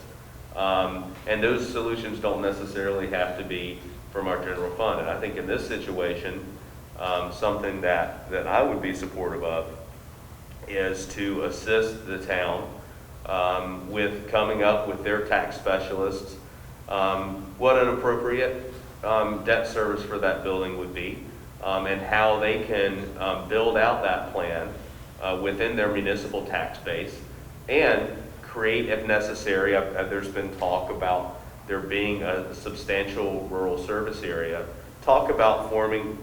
And those solutions don't necessarily have to be from our general fund. And I think in this situation, something that I would be supportive of is to assist the town with coming up with their tax specialists, what an appropriate debt service for that building would be, and how they can build out that plan within their municipal tax base and create, if necessary, there's been talk about there being a substantial rural service area, talk about forming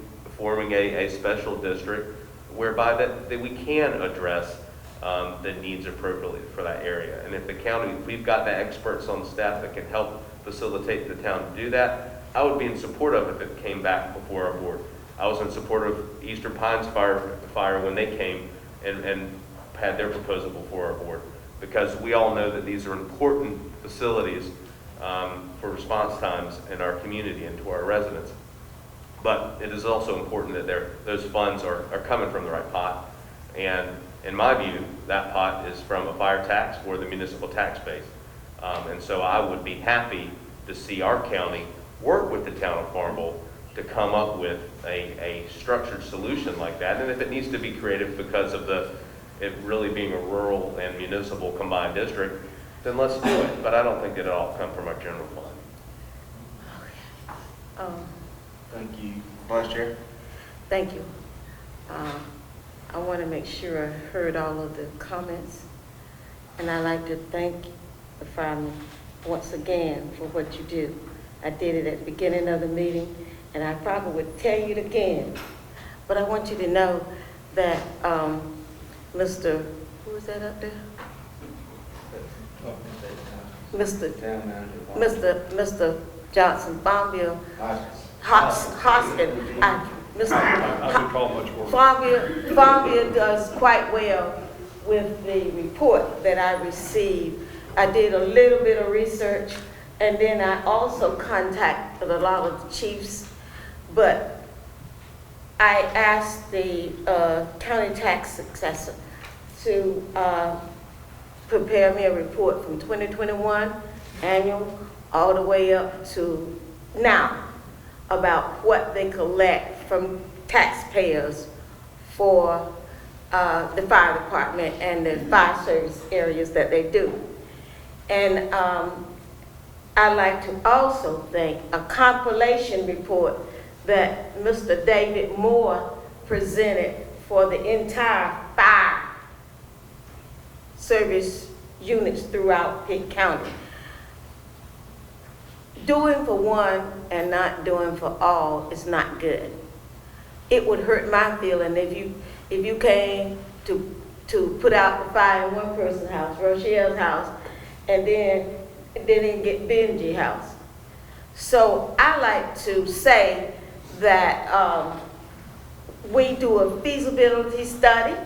a special district whereby that we can address the needs appropriately for that area. And if the county, we've got the experts on staff that can help facilitate the town to do that, I would be in support of it if it came back before our board. I was in support of Eastern Pines Fire when they came and had their proposal before our board, because we all know that these are important facilities for response times in our community and to our residents. But it is also important that those funds are coming from the right pot. And in my view, that pot is from a fire tax or the municipal tax base. And so I would be happy to see our county work with the town of Farmville to come up with a structured solution like that. And if it needs to be creative because of it really being a rural and municipal combined district, then let's do it. But I don't think that it all come from our general fund. Thank you. Vice Chair? Thank you. I want to make sure I heard all of the comments, and I'd like to thank the firemen once again for what you do. I did it at the beginning of the meeting, and I probably would tell you it again, but I want you to know that Mr. Who is that up there? Mr. Johnson, Farmville, Hoskin, Farmville does quite well with the report that I received. I did a little bit of research, and then I also contacted a lot of the chiefs, but I asked the county tax assessor to prepare me a report from 2021 annual all the way up to now about what they collect from taxpayers for the fire department and the fire service areas that they do. And I'd like to also thank a compilation report that Mr. David Moore presented for the entire fire service units throughout Pitt County. Doing for one and not doing for all is not good. It would hurt my feeling if you came to put out the fire in one person's house, Rochelle's house, and then didn't get Benji's house. So I like to say that we do a feasibility study.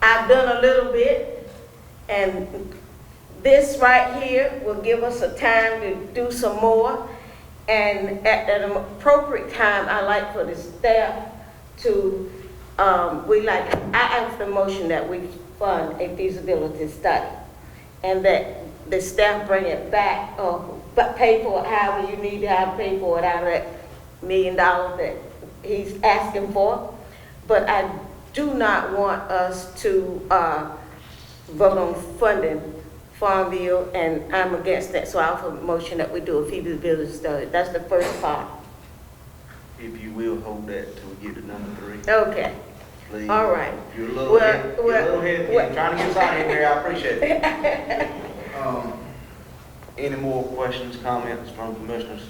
I've done a little bit, and this right here will give us a time to do some more. And at an appropriate time, I like for the staff to, I ask the motion that we fund a feasibility study, and that the staff bring it back, but pay for it however you need to have pay for it out of that $1 million that he's asking for. But I do not want us to vote on funding Farmville, and I'm against that, so I offer a motion that we do a feasibility study. That's the first part. If you will, hold that till we get to number 3. Okay. Please. All right. You're a little head, you're trying to get us out of here, I appreciate it. Any more questions, comments from commissioners?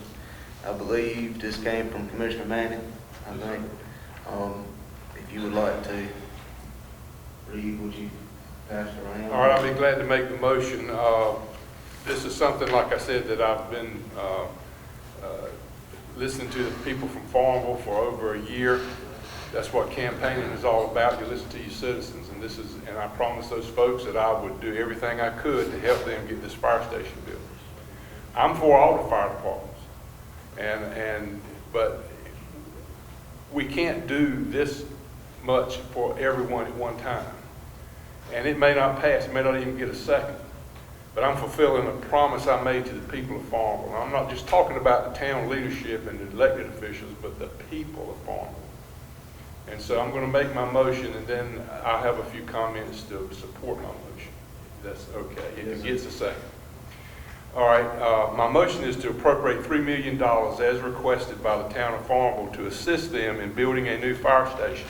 I believe this came from Commissioner Manning, I think. If you would like to. read what you passed around? All right, I'll be glad to make the motion. This is something, like I said, that I've been listening to the people from Farmville for over a year. That's what campaigning is all about. You listen to your citizens, and I promised those folks that I would do everything I could to help them get this fire station built. I'm for all the fire departments, but we can't do this much for everyone at one time. And it may not pass, it may not even get a second. But I'm fulfilling a promise I made to the people of Farmville. And I'm not just talking about the town leadership and the elected officials, but the people of Farmville. And so I'm going to make my motion, and then I'll have a few comments to support my motion. That's okay, if it gets a second. All right, my motion is to appropriate $3 million as requested by the town of Farmville to assist them in building a new fire station.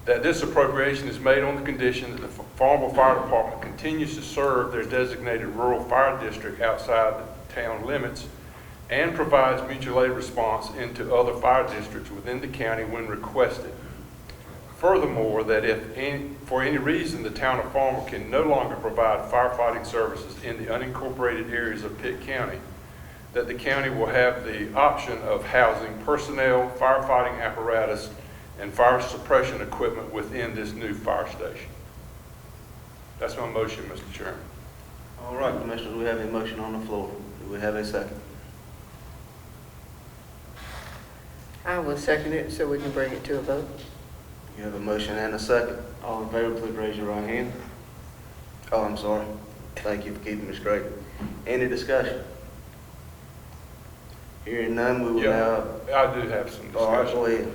That this appropriation is made on the condition that the Farmville Fire Department continues to serve their designated rural fire district outside the town limits and provides mutual aid response into other fire districts within the county when requested. Furthermore, that if for any reason the town of Farmville can no longer provide firefighting services in the unincorporated areas of Pitt County, that the county will have the option of housing personnel, firefighting apparatus, and fire suppression equipment within this new fire station. That's my motion, Mr. Chairman. All right, Commissioners, we have a motion on the floor. Do we have a second? I will second it so we can bring it to a vote. You have a motion and a second. All in favor, please raise your right hand. Oh, I'm sorry. Thank you for keeping me straight. Any discussion? Hearing none, we will now... I do have some discussion. All right, go ahead.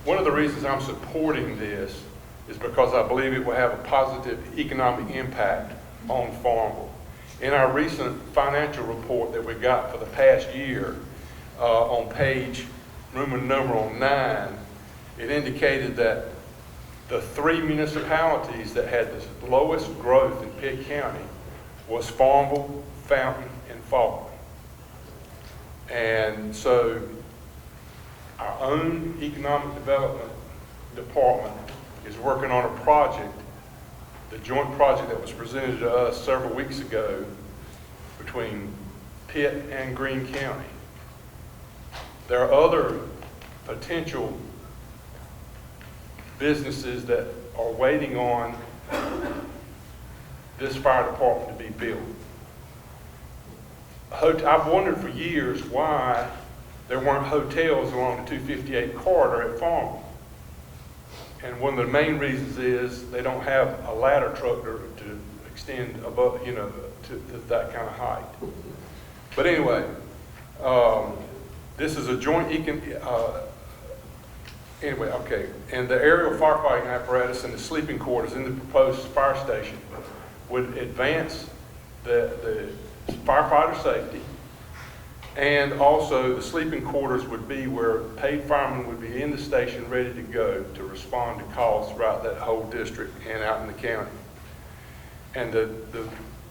One of the reasons I'm supporting this is because I believe it will have a positive economic impact on Farmville. In our recent financial report that we got for the past year, on page Roman numeral 9, it indicated that the 3 municipalities that had the lowest growth in Pitt County was Farmville, Fountain, and Faulkner. And so our own economic development department is working on a project, the joint project that was presented to us several weeks ago between Pitt and Greene County. There are other potential businesses that are waiting on this fire department to be built. I've wondered for years why there weren't hotels along the 258 corridor at Farmville. And one of the main reasons is they don't have a ladder truck to extend above, to that kind of height. But anyway, this is a joint anyway, okay. And the aerial firefighting apparatus and the sleeping quarters in the proposed fire station would advance the firefighter safety, and also the sleeping quarters would be where paid firemen would be in the station ready to go to respond to calls throughout that whole district and out in the county. And the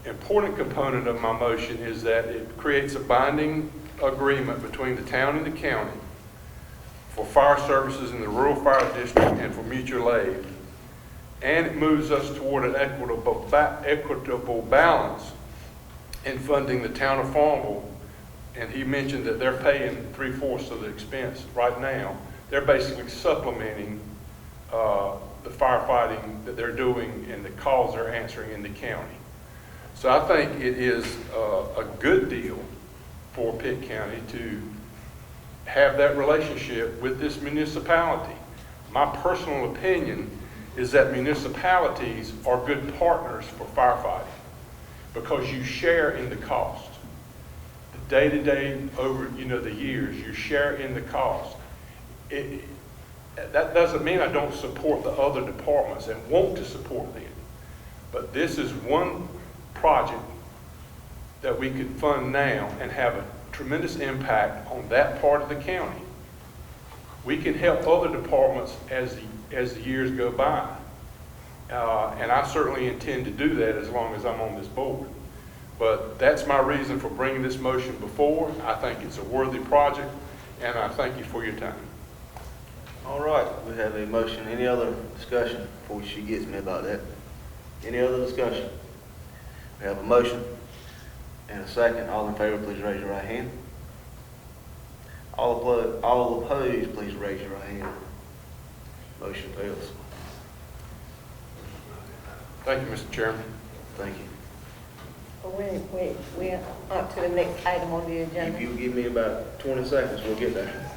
important component of my motion is that it creates a binding agreement between the town and the county for fire services in the rural fire district and for mutual aid. And it moves us toward an equitable balance in funding the town of Farmville. And he mentioned that they're paying 3/4 of the expense right now. They're basically supplementing the firefighting that they're doing and the calls they're answering in the county. So I think it is a good deal for Pitt County to have that relationship with this municipality. My personal opinion is that municipalities are good partners for firefighting because you share in the cost. The day-to-day over, the years, you share in the cost. That doesn't mean I don't support the other departments and want to support them. But this is one project that we could fund now and have a tremendous impact on that part of the county. We can help other departments as the years go by. And I certainly intend to do that as long as I'm on this board. But that's my reason for bringing this motion before. I think it's a worthy project, and I thank you for your time. All right, we have a motion. Any other discussion before she gets me about that? Any other discussion? We have a motion and a second. All in favor, please raise your right hand. All opposed, please raise your right hand. Motion fails. Thank you, Mr. Chairman. Thank you. We're up to the next item on the agenda. If you give me about 20 seconds, we'll get there.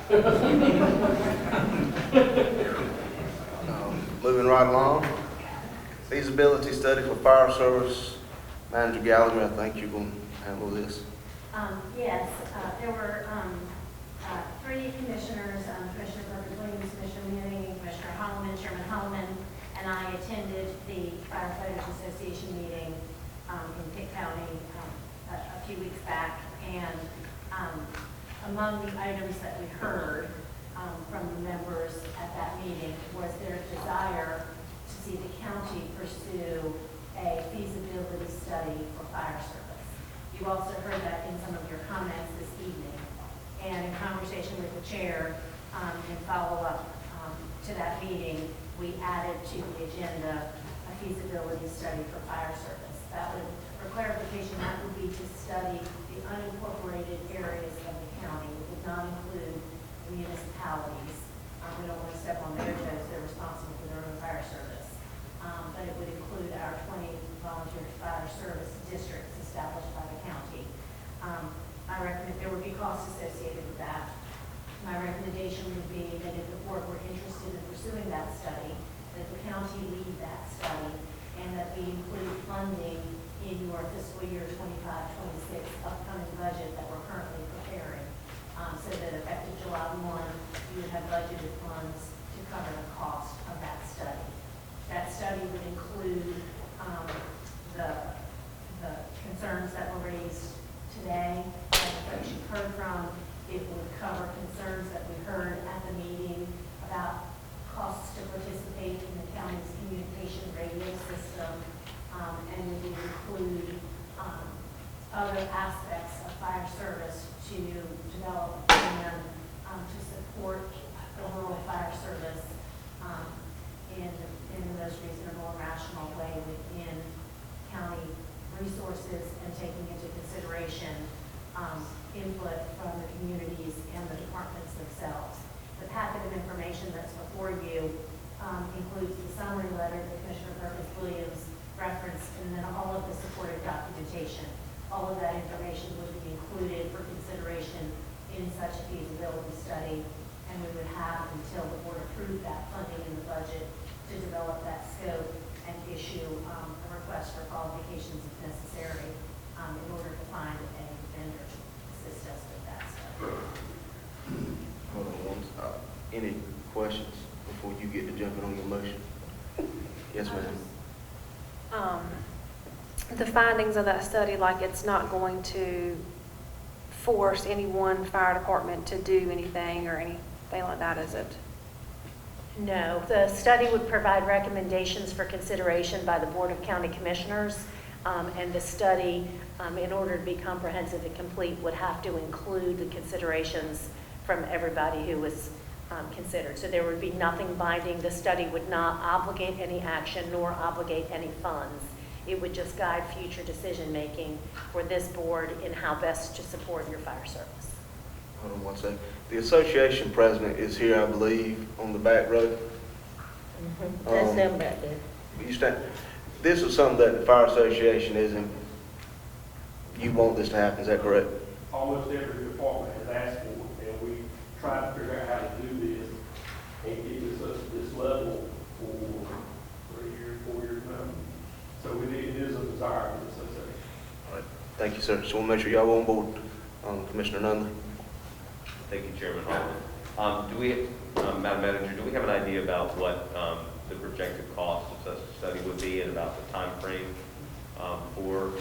Moving right along. Feasibility study for fire service. Manager Gallagher, I think you're going to handle this. Yes, there were three commissioners, Commissioner Perkins-Williams, Commissioner Manning, and Commissioner Holloman, Chairman Holloman, and I attended the Firefighters Association meeting in Pitt County a few weeks back, and among the items that we heard from the members at that meeting was their desire to see the county pursue a feasibility study for fire service. You also heard that in some of your comments this evening. And in conversation with the chair and follow-up to that meeting, we added to the agenda a feasibility study for fire service. That would, for clarification, that would be to study the unincorporated areas of the county. It would not include municipalities. We don't want to step on their toes. They're responsible for their own fire service. But it would include our 20 volunteer fire service districts established by the county. I recommend there would be costs associated with that. My recommendation would be that if the board were interested in pursuing that study, that the county lead that study, and that we include funding in your fiscal year 25-26 upcoming budget that we're currently preparing, so that effective July 1, you would have budgeted funds to cover the cost of that study. That study would include the concerns that were raised today, and the folks you've heard from. It would cover concerns that we heard at the meeting about costs to participate in the county's communication radio system, and it would include other aspects of fire service to develop a plan to support the rural fire service in the most reasonable and rational way within county resources and taking into consideration input from the communities and the departments themselves. The packet of information that's before you includes the summary letter that Commissioner Perkins-Williams referenced, and then all of the supportive documentation. All of that information would be included for consideration in such a feasibility study, and we would have until the board approved that funding in the budget to develop that scope and issue a request for qualifications if necessary in order to find a vendor to assist us with that study. Hold on, any questions before you get to jumping on your motion? Yes, ma'am. The findings of that study, like it's not going to force any one fire department to do anything or anything like that, is it? No, the study would provide recommendations for consideration by the Board of County Commissioners, and the study, in order to be comprehensive and complete, would have to include the considerations from everybody who was considered. So there would be nothing binding. The study would not obligate any action nor obligate any funds. It would just guide future decision-making for this board in how best to support your fire service. Hold on one second. The association president is here, I believe, on the back row. That's them back there. You stand. This is something that the fire association isn't. You want this to happen? Is that correct? Almost every department has asked for it, and we try to figure out how to do this and get this up to this level for 3 years, 4 years now. So it is a desire for the association. All right. Thank you, sir. So we'll make sure y'all are on board. Commissioner Nunley. Thank you, Chairman Hall. Madam Manager, do we have an idea about what the projected cost of such a study would be and about the time frame for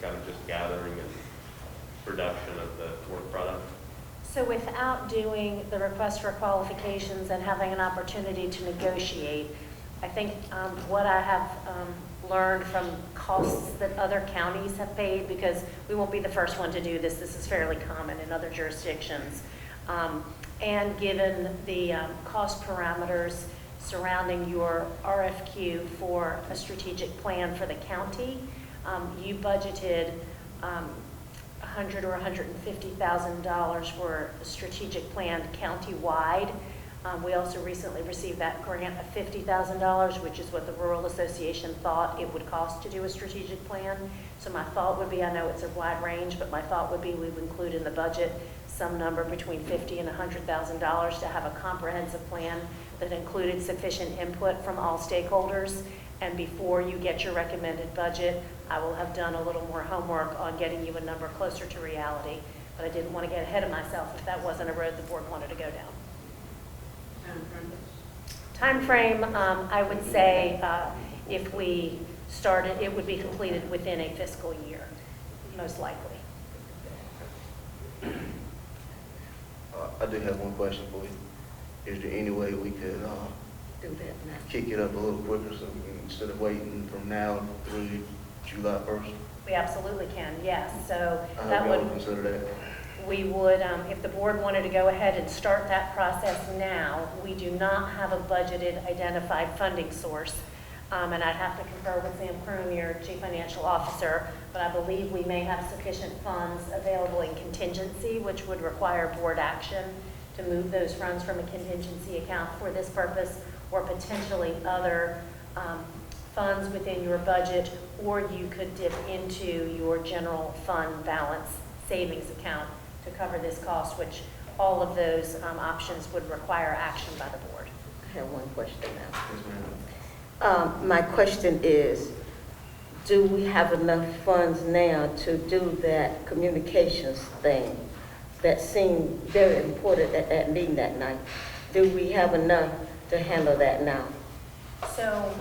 kind of just gathering and production of the work product? So without doing the request for qualifications and having an opportunity to negotiate, I think what I have learned from costs that other counties have paid, because we won't be the first one to do this, this is fairly common in other jurisdictions. And given the cost parameters surrounding your RFQ for a strategic plan for the county, you budgeted $100,000 or $150,000 for a strategic plan countywide. We also recently received that grant of $50,000, which is what the Rural Association thought it would cost to do a strategic plan. So my thought would be, I know it's a wide range, but my thought would be we would include in the budget some number between $50,000 and $100,000 to have a comprehensive plan that included sufficient input from all stakeholders. And before you get your recommended budget, I will have done a little more homework on getting you a number closer to reality. But I didn't want to get ahead of myself if that wasn't a road the board wanted to go down. Time frame, I would say if we started, it would be completed within a fiscal year, most likely. I do have one question for you. Is there any way we could Do that now. kick it up a little quicker, so instead of waiting from now through July 1st? We absolutely can, yes. So I that hope y'all would, consider that. we would, if the board wanted to go ahead and start that process now, we do not have a budgeted identified funding source. And I'd have to confer with Sam Kroon, your Chief Financial Officer, but I believe we may have sufficient funds available in contingency, which would require board action to move those funds from a contingency account for this purpose, or potentially other funds within your budget, or you could dip into your general fund balance savings account to cover this cost, which all of those options would require action by the board. I have one question now. Yes, ma'am. My question is, do we have enough funds now to do that communications thing that seemed very important at that meeting that night? Do we have enough to handle that now? So,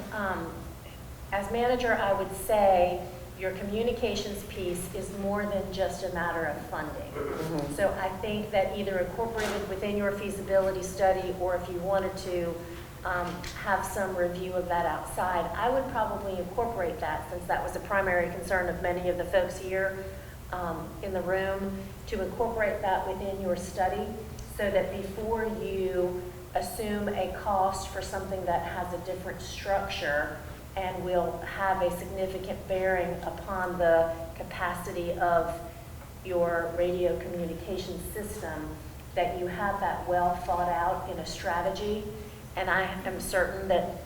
as manager, I would say your communications piece is more than just a matter of funding. Mm-hmm. So I think that either incorporated within your feasibility study, or if you wanted to have some review of that outside, I would probably incorporate that, since that was a primary concern of many of the folks here in the room, to incorporate that within your study, so that before you assume a cost for something that has a different structure and will have a significant bearing upon the capacity of your radio communication system, that you have that well thought out in a strategy. And I am certain that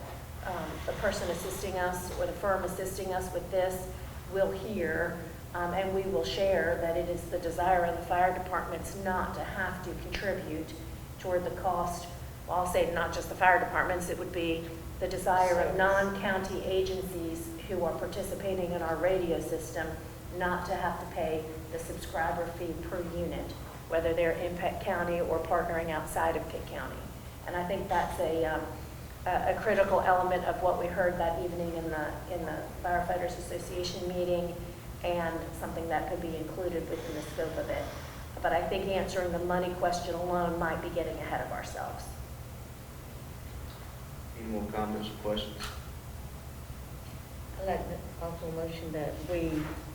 the person assisting us, or the firm assisting us with this, will hear and we will share that it is the desire of the fire departments not to have to contribute toward the cost. Well, I'll say not just the fire departments, it would be the desire of non-county agencies who are participating in our radio system not to have to pay the subscriber fee per unit, whether they're in Pitt County or partnering outside of Pitt County. And I think that's a critical element of what we heard that evening in the Firefighters Association meeting, and something that could be included within the scope of it. But I think answering the money question alone might be getting ahead of ourselves. Any more comments or questions? I'd like to also motion that we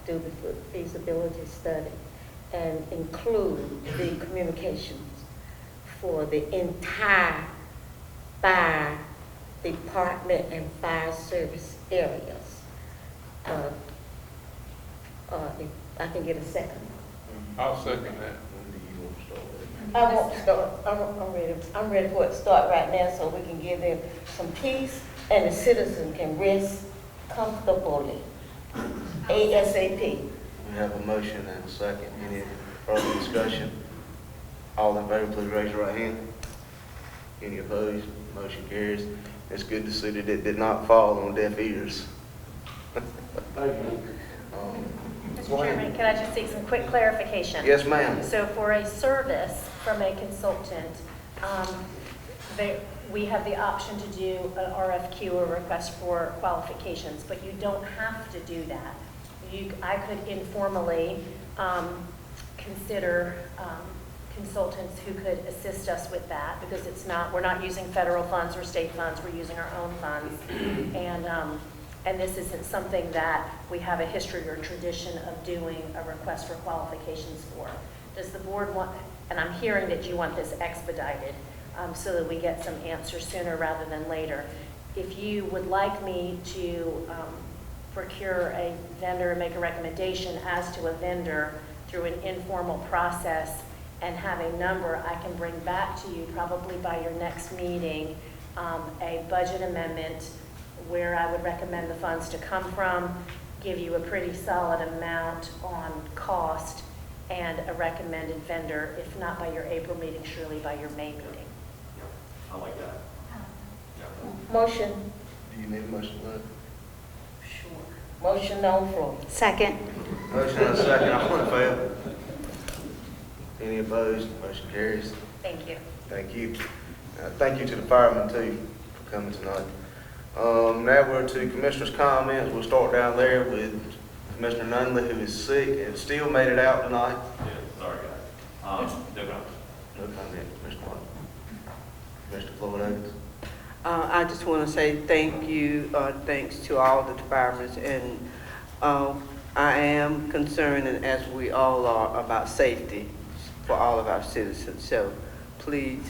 do the feasibility study and include the communications for the entire fire department and fire service areas. If I can get a second. I'll second that. When do you want to start with it? I won't start, I'm ready for it to start right now, so we can give them some peace and the citizen can rest comfortably. ASAP. We have a motion and a second. Any further discussion? All in favor, please raise your right hand. Any opposed? Motion carries. It's good to see that it did not fall on deaf ears. Mr. Chairman, can I just seek some quick clarification? Yes, ma'am. So for a service from a consultant, we have the option to do an RFQ, or request for qualifications, but you don't have to do that. I could informally consider consultants who could assist us with that, because we're not using federal funds or state funds, we're using our own funds. And this isn't something that we have a history or tradition of doing a request for qualifications for. Does the board want, And I'm hearing that you want this expedited so that we get some answers sooner rather than later. If you would like me to procure a vendor and make a recommendation as to a vendor through an informal process and have a number, I can bring back to you probably by your next meeting a budget amendment where I would recommend the funds to come from, give you a pretty solid amount on cost, and a recommended vendor, if not by your April meeting, surely by your May meeting. I like that. Motion, Do you need a motion, Lynn? motion on the floor. Second. Motion and a second, all in favor? Any opposed? Motion carries. Thank you. Thank you. Thank you to the firemen too for coming tonight. Now we're to commissioners' comments. We'll start down there with Commissioner Nunley, who is sick and still made it out tonight. Yeah, sorry, guys. No comment. No comment, Commissioner Martin. Commissioner Floyd Evans. I just want to say thank you, thanks to all the departments, and I am concerned, and as we all are, about safety for all of our citizens. So please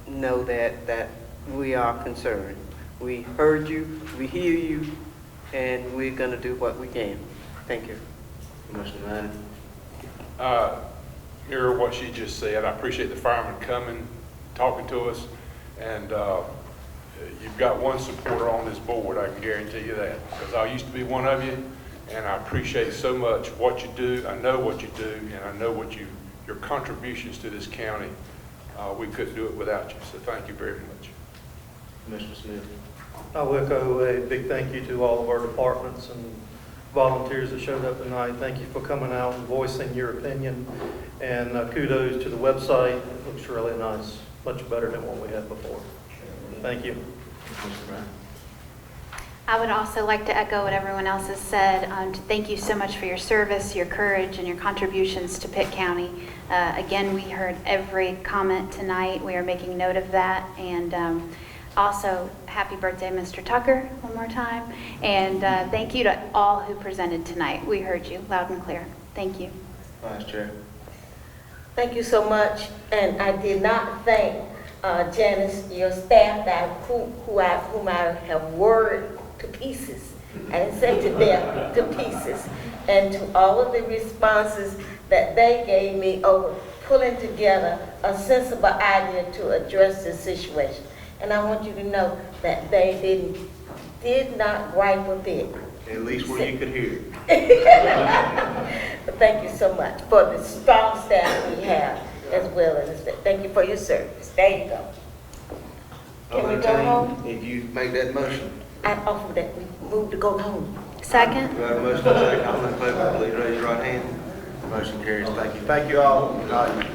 know that we are concerned. We heard you, we hear you, and we're going to do what we can. Thank you. Commissioner Manning. Mirror what she just said. I appreciate the firemen coming, talking to us, and you've got one supporter on this board, I can guarantee you that, because I used to be one of you, and I appreciate so much what you do. I know what you do, and I know what your contributions to this county. We couldn't do it without you, so thank you very much. Commissioner Smith. I'll echo a big thank you to all of our departments and volunteers that showed up tonight. Thank you for coming out and voicing your opinion, and kudos to the website. It looks really nice, much better than what we had before. Thank you. I would also like to echo what everyone else has said. To thank you so much for your service, your courage, and your contributions to Pitt County. Again, we heard every comment tonight. We are making note of that. And also, happy birthday, Mr. Tucker, one more time. And thank you to all who presented tonight. We heard you loud and clear. Thank you. Vice Chair. Thank you so much, and I did not thank Janice, your staff, whom I have worried to pieces. I didn't say to death, to pieces. And to all of the responses that they gave me over pulling together a sensible idea to address this situation. And I want you to know that they did not gripe a bit. At least where you could hear it. But thank you so much for the strong staff we have as well as thank you for your service. There you go. Can we go home? If you make that motion. I offer that we move to go home. Second. Do I have a motion and a second? All in favor, please raise your right hand. Motion carries. Thank you. Thank you all. Good night.